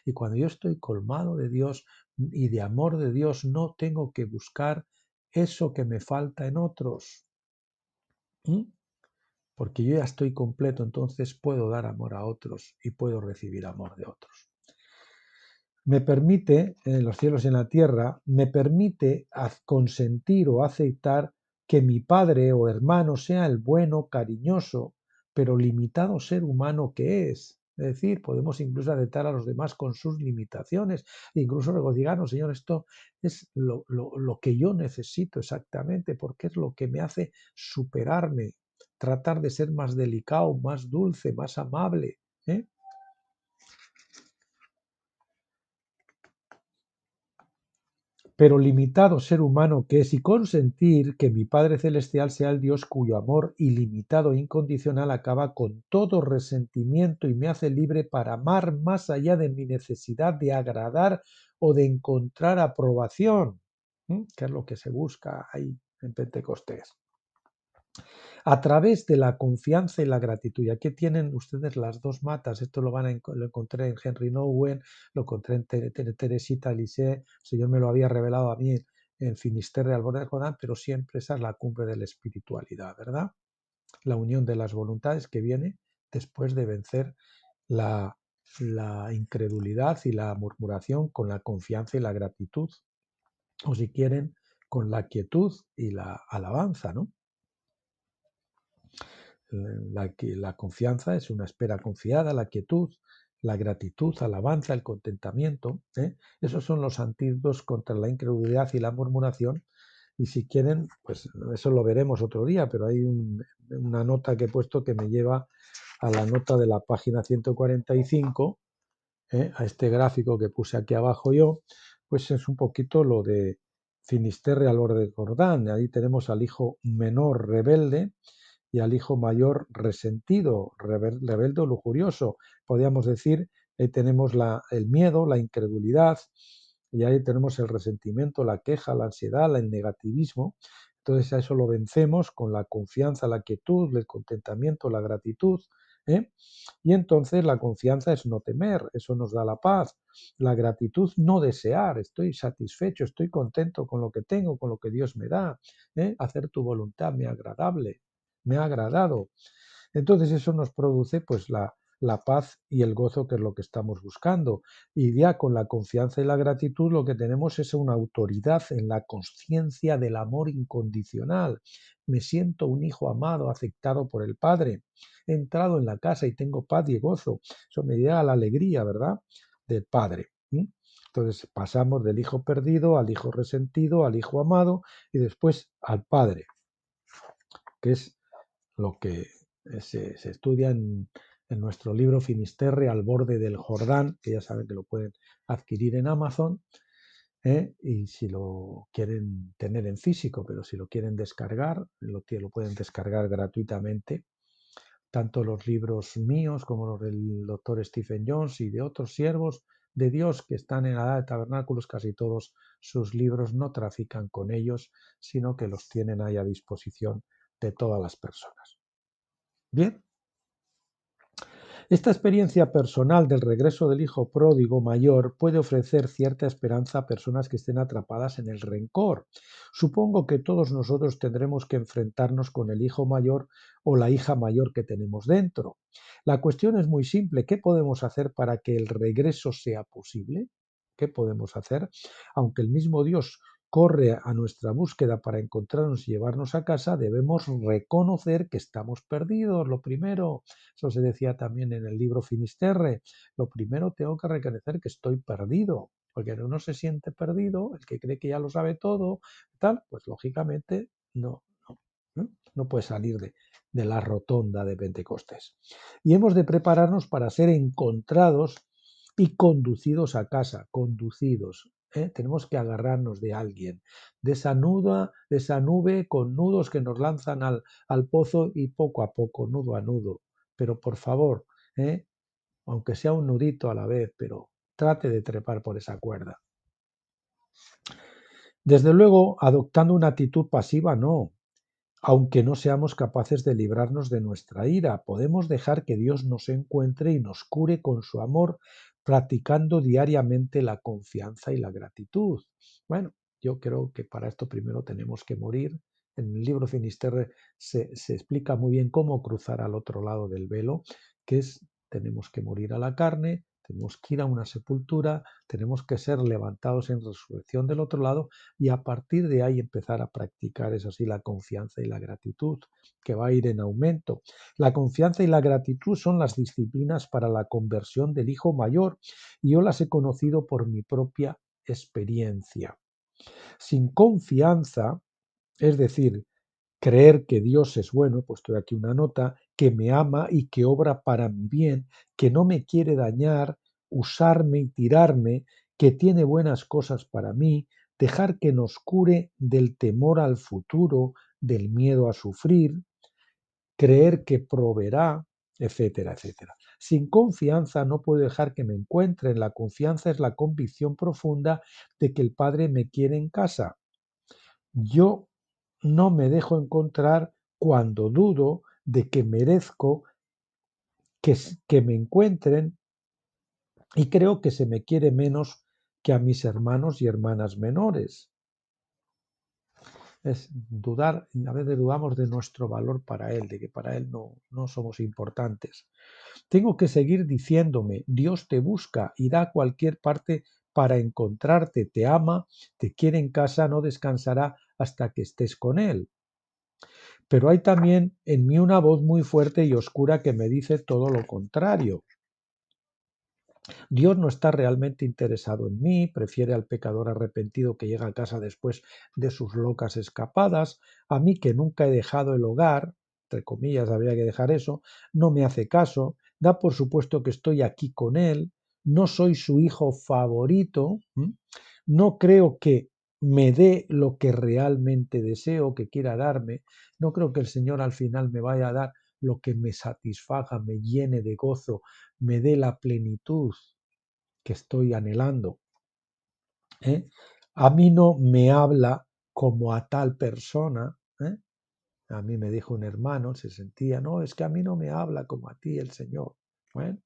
A: Y cuando yo estoy colmado de Dios y de amor de Dios, no tengo que buscar eso que me falta en otros. Porque yo ya estoy completo, entonces puedo dar amor a otros y puedo recibir amor de otros. Me permite, en los cielos y en la tierra, me permite consentir o aceptar que mi padre o hermano sea el bueno, cariñoso, pero limitado ser humano que es. Es decir, podemos incluso aceptar a los demás con sus limitaciones, incluso regocijarnos, Señor, esto es lo que yo necesito exactamente, porque es lo que me hace superarme, tratar de ser más delicado, más dulce, más amable. Pero limitado ser humano que es y consentir que mi Padre Celestial sea el Dios cuyo amor ilimitado e incondicional acaba con todo resentimiento y me hace libre para amar más allá de mi necesidad de agradar o de encontrar aprobación, que es lo que se busca ahí en Pentecostés. A través de la confianza y la gratitud. Y aquí tienen ustedes las dos matas. Esto lo encontré en Henry Nouwen, lo encontré en Teresita Lisieux. El Señor me lo había revelado a mí en Finisterre al borde del Jordán, pero siempre esa es la cumbre de la espiritualidad, ¿verdad? La unión de las voluntades que viene después de vencer la incredulidad y la murmuración con la confianza y la gratitud. O si quieren, con la quietud y la alabanza, ¿no? La confianza es una espera confiada, la quietud, la gratitud, alabanza, el contentamiento. Esos son los antídotos contra la incredulidad y la murmuración. Y si quieren, pues eso lo veremos otro día, pero hay una nota que he puesto que me lleva a la nota de la página 145, a este gráfico que puse aquí abajo yo, pues es un poquito lo de Finisterre al borde del Jordán. Ahí tenemos al hijo menor rebelde y al hijo mayor resentido, rebelde o lujurioso. Podríamos decir, ahí tenemos el miedo, la incredulidad, y ahí tenemos el resentimiento, la queja, la ansiedad, el negativismo. Entonces a eso lo vencemos con la confianza, la quietud, el contentamiento, la gratitud. Y entonces la confianza es no temer, eso nos da la paz. La gratitud, no desear, estoy satisfecho, estoy contento con lo que tengo, con lo que Dios me da. Hacer tu voluntad me agradable, me ha agradado. Entonces eso nos produce pues la paz y el gozo, que es lo que estamos buscando. Y ya con la confianza y la gratitud lo que tenemos es una autoridad en la conciencia del amor incondicional. Me siento un hijo amado, aceptado por el Padre. He entrado en la casa y tengo paz y gozo. Eso me da la alegría, ¿verdad?, del Padre. Entonces pasamos del hijo perdido al hijo resentido, al hijo amado y después al Padre, que es lo que Se estudia en nuestro libro Finisterre al borde del Jordán, que ya saben que lo pueden adquirir en Amazon, y si lo quieren tener en físico, pero si lo quieren descargar, lo pueden descargar gratuitamente. Tanto los libros míos como los del doctor Stephen Jones y de otros siervos de Dios que están en la edad de tabernáculos, casi todos sus libros no trafican con ellos, sino que los tienen ahí a disposición de todas las personas. Bien, esta experiencia personal del regreso del hijo pródigo mayor puede ofrecer cierta esperanza a personas que estén atrapadas en el rencor. Supongo que todos nosotros tendremos que enfrentarnos con el hijo mayor o la hija mayor que tenemos dentro. La cuestión es muy simple. ¿Qué podemos hacer para que el regreso sea posible? ¿Qué podemos hacer? Aunque el mismo Dios corre a nuestra búsqueda para encontrarnos y llevarnos a casa, debemos reconocer que estamos perdidos. Lo primero, eso se decía también en el libro Finisterre, lo primero tengo que reconocer que estoy perdido, porque uno se siente perdido, el que cree que ya lo sabe todo, tal, pues lógicamente no puede salir de la rotonda de Pentecostés. Y hemos de prepararnos para ser encontrados y conducidos a casa, conducidos. Tenemos que agarrarnos de alguien, de esa nube con nudos que nos lanzan al pozo y poco a poco, nudo a nudo. Pero por favor, aunque sea un nudito a la vez, pero trate de trepar por esa cuerda. Desde luego, adoptando una actitud pasiva, no. Aunque no seamos capaces de librarnos de nuestra ira, podemos dejar que Dios nos encuentre y nos cure con su amor, practicando diariamente la confianza y la gratitud. Bueno, yo creo que para esto primero tenemos que morir. En el libro Finisterre se explica muy bien cómo cruzar al otro lado del velo, que es tenemos que morir a la carne, tenemos que ir a una sepultura, tenemos que ser levantados en resurrección del otro lado y a partir de ahí empezar a practicar, eso sí, la confianza y la gratitud, que va a ir en aumento. La confianza y la gratitud son las disciplinas para la conversión del hijo mayor y yo las he conocido por mi propia experiencia. Sin confianza, es decir, creer que Dios es bueno, he puesto aquí una nota, que me ama y que obra para mi bien, que no me quiere dañar, usarme y tirarme, que tiene buenas cosas para mí, dejar que nos cure del temor al futuro, del miedo a sufrir, creer que proveerá, etcétera, etcétera. Sin confianza no puedo dejar que me encuentren. La confianza es la convicción profunda de que el Padre me quiere en casa. Yo no me dejo encontrar cuando dudo de que merezco que me encuentren y creo que se me quiere menos que a mis hermanos y hermanas menores. Es dudar, a veces dudamos de nuestro valor para Él, de que para Él no somos importantes. Tengo que seguir diciéndome, Dios te busca y da a cualquier parte para encontrarte, te ama, te quiere en casa, no descansará hasta que estés con Él. Pero hay también en mí una voz muy fuerte y oscura que me dice todo lo contrario. Dios no está realmente interesado en mí, prefiere al pecador arrepentido que llega a casa después de sus locas escapadas, a mí que nunca he dejado el hogar, entre comillas habría que dejar eso, no me hace caso, da por supuesto que estoy aquí con él, no soy su hijo favorito, no creo que me dé lo que realmente deseo, que quiera darme, no creo que el Señor al final me vaya a dar lo que me satisfaga, me llene de gozo, me dé la plenitud que estoy anhelando. A mí no me habla como a tal persona. A mí me dijo un hermano, se sentía, no, es que a mí no me habla como a ti el Señor. Bueno,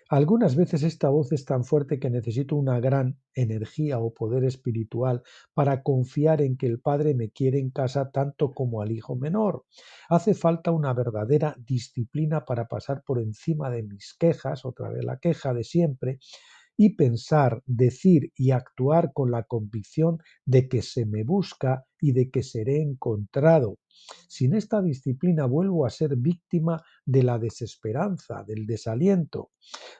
A: algunas veces esta voz es tan fuerte que necesito una gran energía o poder espiritual para confiar en que el Padre me quiere en casa tanto como al hijo menor. Hace falta una verdadera disciplina para pasar por encima de mis quejas, otra vez la queja de siempre, y pensar, decir y actuar con la convicción de que se me busca y de que seré encontrado. Sin esta disciplina vuelvo a ser víctima de la desesperanza, del desaliento,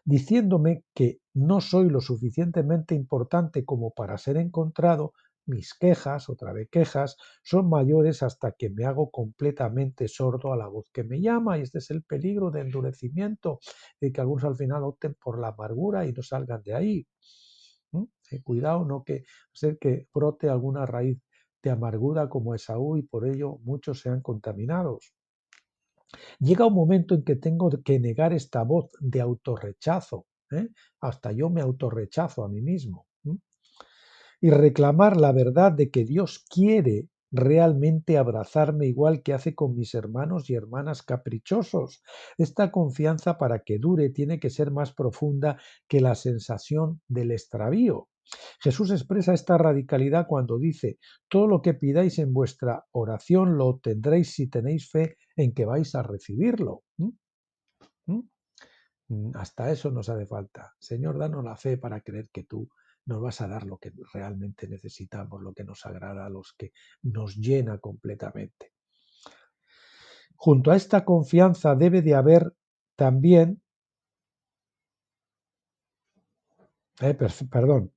A: diciéndome que no soy lo suficientemente importante como para ser encontrado, mis quejas, otra vez quejas, son mayores hasta que me hago completamente sordo a la voz que me llama, y este es el peligro de endurecimiento, de que algunos al final opten por la amargura y no salgan de ahí. Cuidado, no que ser que brote alguna raíz de amargura como Esaú y por ello muchos sean contaminados. Llega un momento en que tengo que negar esta voz de autorrechazo, hasta yo me autorrechazo a mí mismo, y reclamar la verdad de que Dios quiere realmente abrazarme igual que hace con mis hermanos y hermanas caprichosos. Esta confianza, para que dure, tiene que ser más profunda que la sensación del extravío. Jesús expresa esta radicalidad cuando dice: todo lo que pidáis en vuestra oración lo obtendréis si tenéis fe en que vais a recibirlo. Hasta eso nos hace falta. Señor, danos la fe para creer que tú nos vas a dar lo que realmente necesitamos, lo que nos agrada, los que nos llena completamente. Junto a esta confianza debe de haber también, perdón,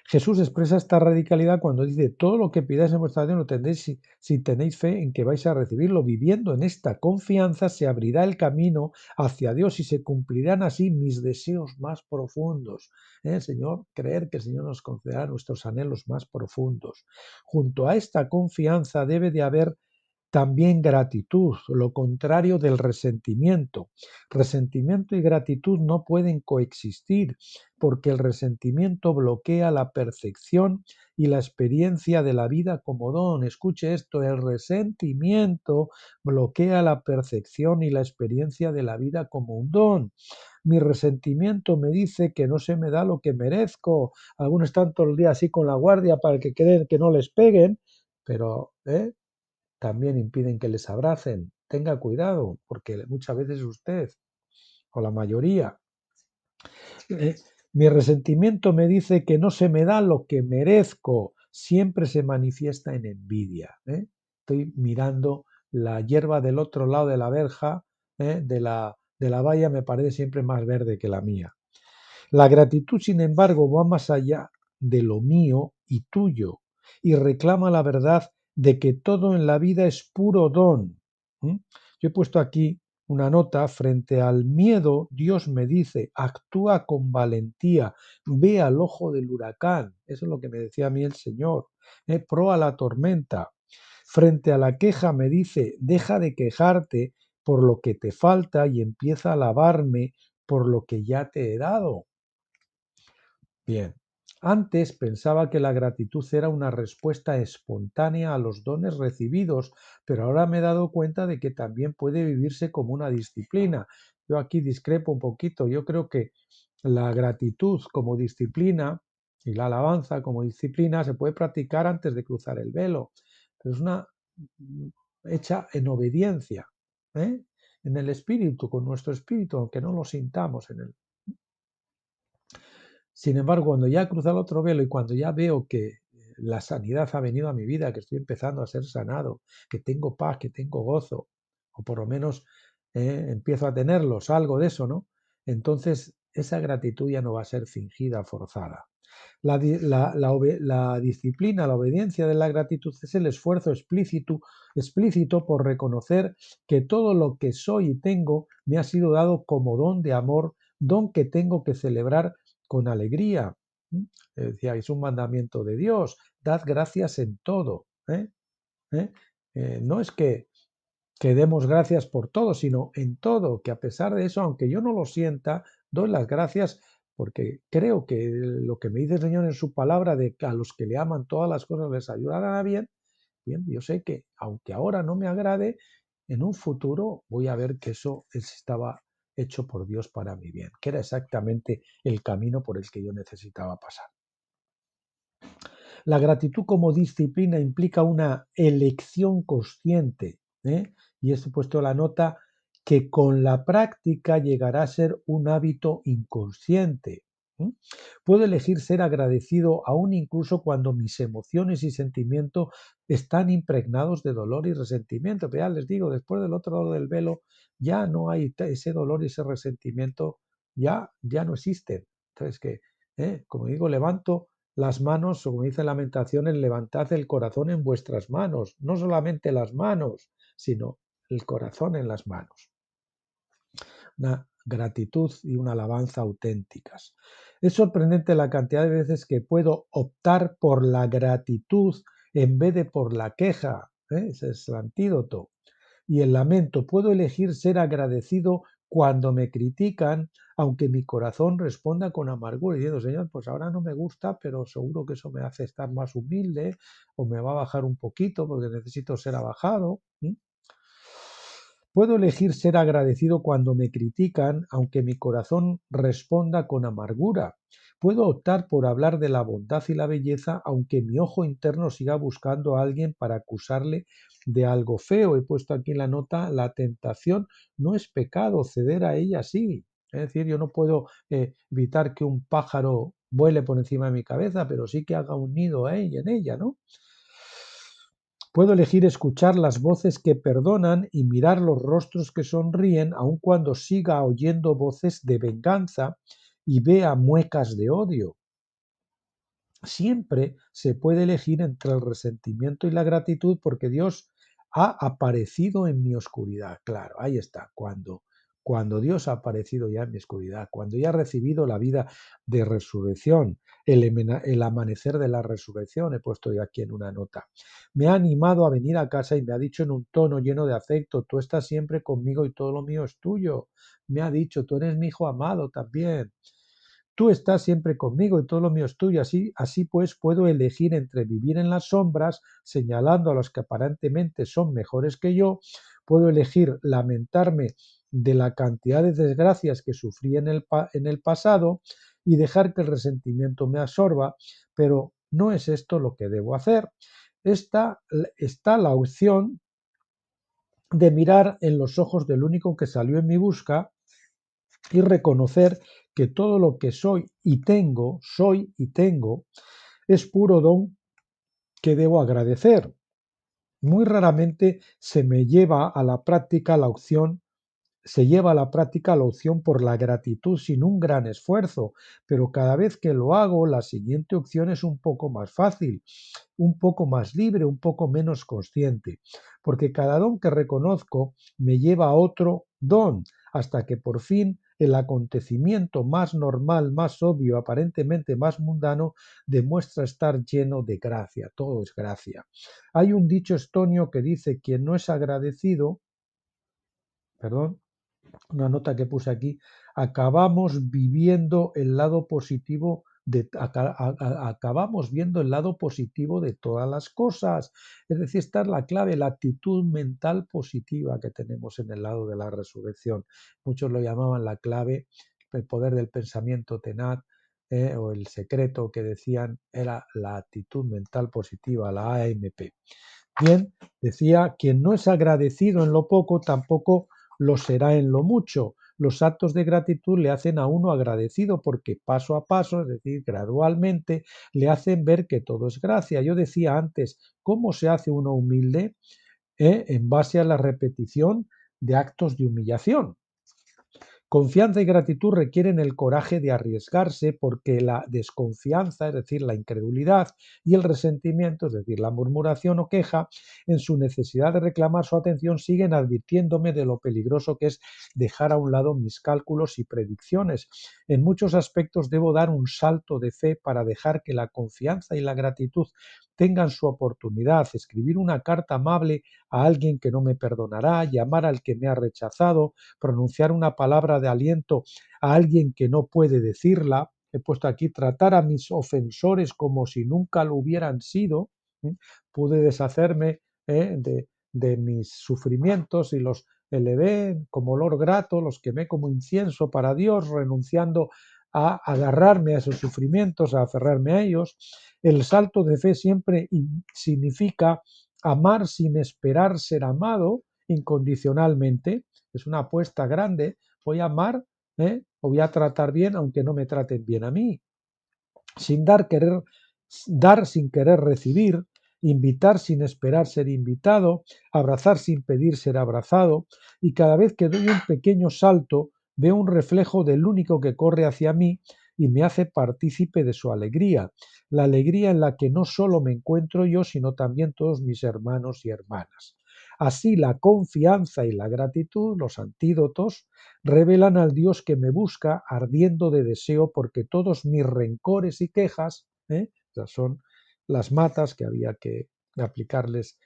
A: Jesús expresa esta radicalidad cuando dice: todo lo que pidáis en vuestra oración lo tendréis si tenéis fe en que vais a recibirlo. Viviendo en esta confianza se abrirá el camino hacia Dios y se cumplirán así mis deseos más profundos. Señor, creer que el Señor nos concederá nuestros anhelos más profundos. Junto a esta confianza debe de haber también gratitud, lo contrario del resentimiento. Resentimiento y gratitud no pueden coexistir, porque el resentimiento bloquea la percepción y la experiencia de la vida como don. Escuche esto: el resentimiento bloquea la percepción y la experiencia de la vida como un don. Mi resentimiento me dice que no se me da lo que merezco. Algunos están todo el día así con la guardia para que creen que no les peguen, pero también impiden que les abracen. Tenga cuidado, porque muchas veces usted, o la mayoría, mi resentimiento me dice que no se me da lo que merezco. Siempre se manifiesta en envidia. Estoy mirando la hierba del otro lado de la verja, de la valla, me parece siempre más verde que la mía. La gratitud, sin embargo, va más allá de lo mío y tuyo y reclama la verdad de que todo en la vida es puro don. Yo he puesto aquí una nota: frente al miedo, Dios me dice: actúa con valentía, ve al ojo del huracán. Eso es lo que me decía a mí el Señor. Proa la tormenta. Frente a la queja me dice: deja de quejarte por lo que te falta y empieza a alabarme por lo que ya te he dado. Bien, antes pensaba que la gratitud era una respuesta espontánea a los dones recibidos, pero ahora me he dado cuenta de que también puede vivirse como una disciplina. Yo aquí discrepo un poquito. Yo creo que la gratitud como disciplina y la alabanza como disciplina se puede practicar antes de cruzar el velo, pero es una hecha en obediencia, en el espíritu, con nuestro espíritu, aunque no lo sintamos en él. Sin embargo, cuando ya he cruzado otro velo y cuando ya veo que la sanidad ha venido a mi vida, que estoy empezando a ser sanado, que tengo paz, que tengo gozo, o por lo menos empiezo a tenerlos, algo de eso, ¿no? Entonces esa gratitud ya no va a ser fingida, forzada. La disciplina, la obediencia de la gratitud es el esfuerzo explícito por reconocer que todo lo que soy y tengo me ha sido dado como don de amor, don que tengo que celebrar con alegría. Decía, es un mandamiento de Dios: dad gracias en todo. No es que demos gracias por todo, sino en todo, que a pesar de eso, aunque yo no lo sienta, doy las gracias porque creo que lo que me dice el Señor en su palabra, de que a los que le aman todas las cosas les ayudarán a bien. Bien, yo sé que aunque ahora no me agrade, en un futuro voy a ver que eso estaba hecho por Dios para mi bien, que era exactamente el camino por el que yo necesitaba pasar. La gratitud como disciplina implica una elección consciente, y he puesto la nota que con la práctica llegará a ser un hábito inconsciente. Puedo elegir ser agradecido aún incluso cuando mis emociones y sentimientos están impregnados de dolor y resentimiento. Pero ya les digo, después del otro lado del velo ya no hay ese dolor y ese resentimiento, ya no existen. Entonces, como digo, levanto las manos, o como dice Lamentaciones, levantad el corazón en vuestras manos, no solamente las manos, sino el corazón en las manos. Una gratitud y una alabanza auténticas. Es sorprendente la cantidad de veces que puedo optar por la gratitud en vez de por la queja. Ese es el antídoto. Y el lamento, puedo elegir ser agradecido cuando me critican, aunque mi corazón responda con amargura, diciendo, Señor, pues ahora no me gusta, pero seguro que eso me hace estar más humilde o me va a bajar un poquito porque necesito ser abajado. Puedo elegir ser agradecido cuando me critican, aunque mi corazón responda con amargura. Puedo optar por hablar de la bondad y la belleza, aunque mi ojo interno siga buscando a alguien para acusarle de algo feo. He puesto aquí en la nota, la tentación no es pecado, ceder a ella sí. Es decir, yo no puedo evitar que un pájaro vuele por encima de mi cabeza, pero sí que haga un nido en ella, ¿no? Puedo elegir escuchar las voces que perdonan y mirar los rostros que sonríen, aun cuando siga oyendo voces de venganza y vea muecas de odio. Siempre se puede elegir entre el resentimiento y la gratitud porque Dios ha aparecido en mi oscuridad. Claro, ahí está, cuando Dios ha aparecido ya en mi oscuridad, cuando ya he recibido la vida de resurrección, el amanecer de la resurrección, he puesto yo aquí en una nota. Me ha animado a venir a casa y me ha dicho en un tono lleno de afecto, tú estás siempre conmigo y todo lo mío es tuyo. Me ha dicho, tú eres mi hijo amado también. Tú estás siempre conmigo y todo lo mío es tuyo. Así pues puedo elegir entre vivir en las sombras, señalando a los que aparentemente son mejores que yo. Puedo elegir lamentarme de la cantidad de desgracias que sufrí en el pasado y dejar que el resentimiento me absorba, pero no es esto lo que debo hacer. Está la opción de mirar en los ojos del único que salió en mi busca y reconocer que todo lo que soy y tengo, es puro don que debo agradecer. Muy raramente se lleva a la práctica la opción por la gratitud sin un gran esfuerzo, pero cada vez que lo hago, la siguiente opción es un poco más fácil, un poco más libre, un poco menos consciente, porque cada don que reconozco me lleva a otro don, hasta que por fin el acontecimiento más normal, más obvio, aparentemente más mundano, demuestra estar lleno de gracia, todo es gracia. Hay un dicho estonio que dice, quien no es agradecido, perdón, una nota que puse aquí, acabamos viviendo el lado positivo acabamos viendo el lado positivo de todas las cosas. Es decir, esta es la clave, la actitud mental positiva que tenemos en el lado de la resurrección. Muchos lo llamaban la clave, el poder del pensamiento tenaz, o el secreto que decían era la actitud mental positiva, la AMP. Bien, decía, quien no es agradecido en lo poco, tampoco lo será en lo mucho. Los actos de gratitud le hacen a uno agradecido porque paso a paso, es decir, gradualmente, le hacen ver que todo es gracia. Yo decía antes, ¿cómo se hace uno humilde? En base a la repetición de actos de humillación. Confianza y gratitud requieren el coraje de arriesgarse porque la desconfianza, es decir, la incredulidad, y el resentimiento, es decir, la murmuración o queja, en su necesidad de reclamar su atención, siguen advirtiéndome de lo peligroso que es dejar a un lado mis cálculos y predicciones. En muchos aspectos debo dar un salto de fe para dejar que la confianza y la gratitud tengan su oportunidad, escribir una carta amable a alguien que no me perdonará, llamar al que me ha rechazado, pronunciar una palabra de aliento a alguien que no puede decirla. He puesto aquí tratar a mis ofensores como si nunca lo hubieran sido. Pude deshacerme de mis sufrimientos y los elevé como olor grato, los quemé como incienso para Dios, renunciando a agarrarme a esos sufrimientos, a aferrarme a ellos. El salto de fe siempre significa amar sin esperar ser amado incondicionalmente. Es una apuesta grande. Voy a amar o voy a tratar bien aunque no me traten bien a mí. Sin dar sin querer recibir, invitar sin esperar ser invitado, abrazar sin pedir ser abrazado, y cada vez que doy un pequeño salto veo un reflejo del único que corre hacia mí y me hace partícipe de su alegría, la alegría en la que no solo me encuentro yo, sino también todos mis hermanos y hermanas. Así la confianza y la gratitud, los antídotos, revelan al Dios que me busca ardiendo de deseo porque todos mis rencores y quejas, estas son las matas que había que aplicarles,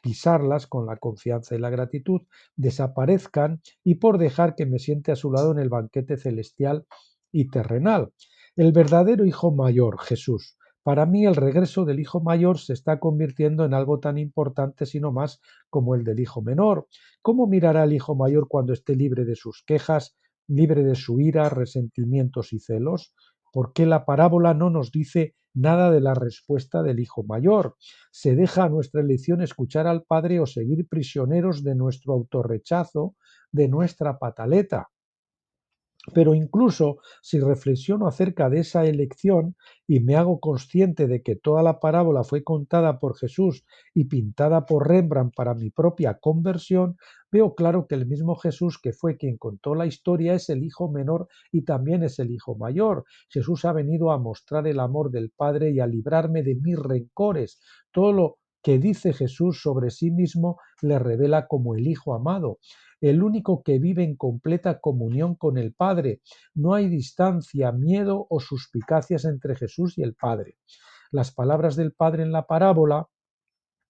A: pisarlas con la confianza y la gratitud, desaparezcan y por dejar que me siente a su lado en el banquete celestial y terrenal. El verdadero hijo mayor, Jesús. Para mí el regreso del hijo mayor se está convirtiendo en algo tan importante, sino más, como el del hijo menor. ¿Cómo mirará el hijo mayor cuando esté libre de sus quejas, libre de su ira, resentimientos y celos? ¿Por qué la parábola no nos dice nada de la respuesta del hijo mayor? ¿Se deja a nuestra elección escuchar al Padre o seguir prisioneros de nuestro autorrechazo, de nuestra pataleta? Pero incluso si reflexiono acerca de esa elección y me hago consciente de que toda la parábola fue contada por Jesús y pintada por Rembrandt para mi propia conversión, veo claro que el mismo Jesús que fue quien contó la historia es el hijo menor y también es el hijo mayor. Jesús ha venido a mostrar el amor del Padre y a librarme de mis rencores. Todo lo que dice Jesús sobre sí mismo le revela como el Hijo amado, el único que vive en completa comunión con el Padre. No hay distancia, miedo o suspicacias entre Jesús y el Padre. Las palabras del Padre en la parábola,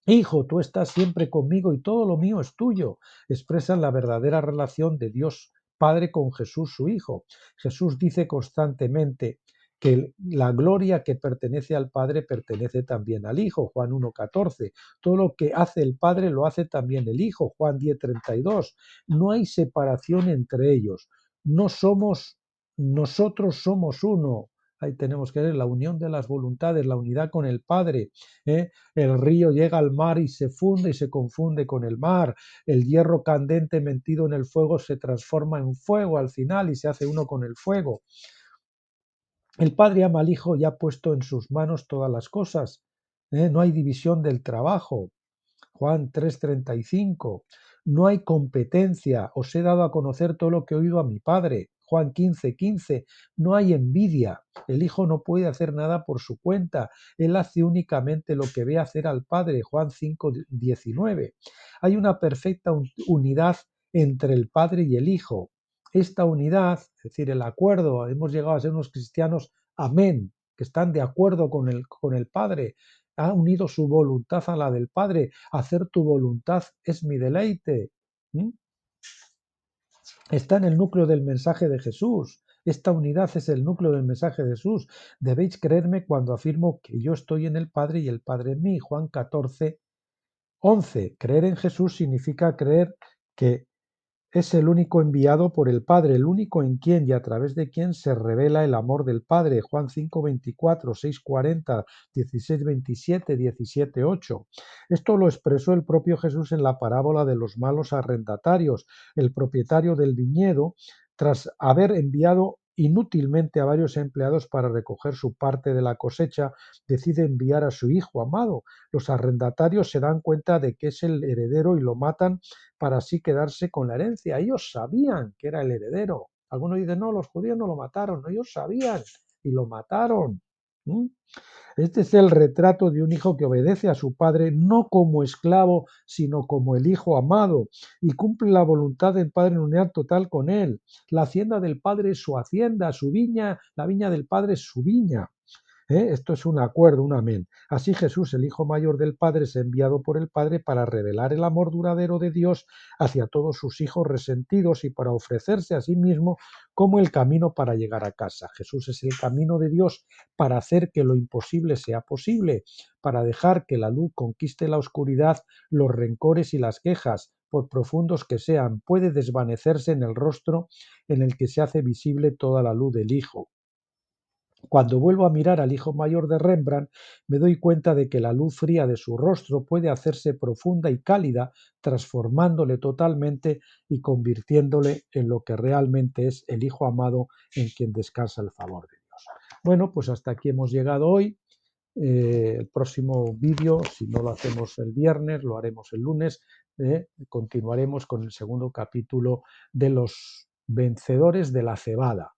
A: Hijo, tú estás siempre conmigo y todo lo mío es tuyo, expresan la verdadera relación de Dios Padre con Jesús su Hijo. Jesús dice constantemente que la gloria que pertenece al Padre pertenece también al Hijo, Juan 1,14. Todo lo que hace el Padre lo hace también el Hijo, Juan 10,32. No hay separación entre ellos. No somos, nosotros somos uno. Ahí tenemos que ver la unión de las voluntades, la unidad con el Padre. El río llega al mar y se funde y se confunde con el mar. El hierro candente metido en el fuego se transforma en fuego al final y se hace uno con el fuego. El Padre ama al Hijo y ha puesto en sus manos todas las cosas. No hay división del trabajo. Juan 3,35. No hay competencia. Os he dado a conocer todo lo que he oído a mi Padre. Juan 15,15. No hay envidia. El Hijo no puede hacer nada por su cuenta. Él hace únicamente lo que ve hacer al Padre. Juan 5,19. Hay una perfecta unidad entre el Padre y el Hijo. Esta unidad, es decir, el acuerdo, hemos llegado a ser unos cristianos, amén, que están de acuerdo con el Padre, ha unido su voluntad a la del Padre. Hacer tu voluntad es mi deleite. ¿Mm? Está en el núcleo del mensaje de Jesús. Esta unidad es el núcleo del mensaje de Jesús. Debéis creerme cuando afirmo que yo estoy en el Padre y el Padre en mí. Juan 14,11. Creer en Jesús significa creer que es el único enviado por el Padre, el único en quien y a través de quien se revela el amor del Padre. Juan 5,24, 6,40, 16,27, 17,8. Esto lo expresó el propio Jesús en la parábola de los malos arrendatarios. El propietario del viñedo, tras haber enviado inútilmente a varios empleados para recoger su parte de la cosecha, decide enviar a su hijo amado. Los arrendatarios se dan cuenta de que es el heredero y lo matan para así quedarse con la herencia. Ellos sabían que era el heredero. Algunos dicen, no, los judíos no lo mataron. No, ellos sabían y lo mataron. Este es el retrato de un hijo que obedece a su padre no como esclavo, sino como el hijo amado y cumple la voluntad del padre en unidad total con él. La hacienda del padre es su hacienda, su viña, la viña del padre es su viña. Esto es un acuerdo, un amén. Así Jesús, el Hijo mayor del Padre, es enviado por el Padre para revelar el amor duradero de Dios hacia todos sus hijos resentidos y para ofrecerse a sí mismo como el camino para llegar a casa. Jesús es el camino de Dios para hacer que lo imposible sea posible, para dejar que la luz conquiste la oscuridad, los rencores y las quejas, por profundos que sean, puede desvanecerse en el rostro en el que se hace visible toda la luz del Hijo. Cuando vuelvo a mirar al hijo mayor de Rembrandt, me doy cuenta de que la luz fría de su rostro puede hacerse profunda y cálida, transformándole totalmente y convirtiéndole en lo que realmente es el hijo amado en quien descansa el favor de Dios. Bueno, pues hasta aquí hemos llegado hoy. El próximo vídeo, si no lo hacemos el viernes, lo haremos el lunes. Continuaremos con el segundo capítulo de los vencedores de la cebada.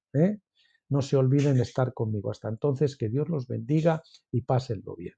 A: no se olviden estar conmigo. Hasta entonces, que Dios los bendiga y pásenlo bien.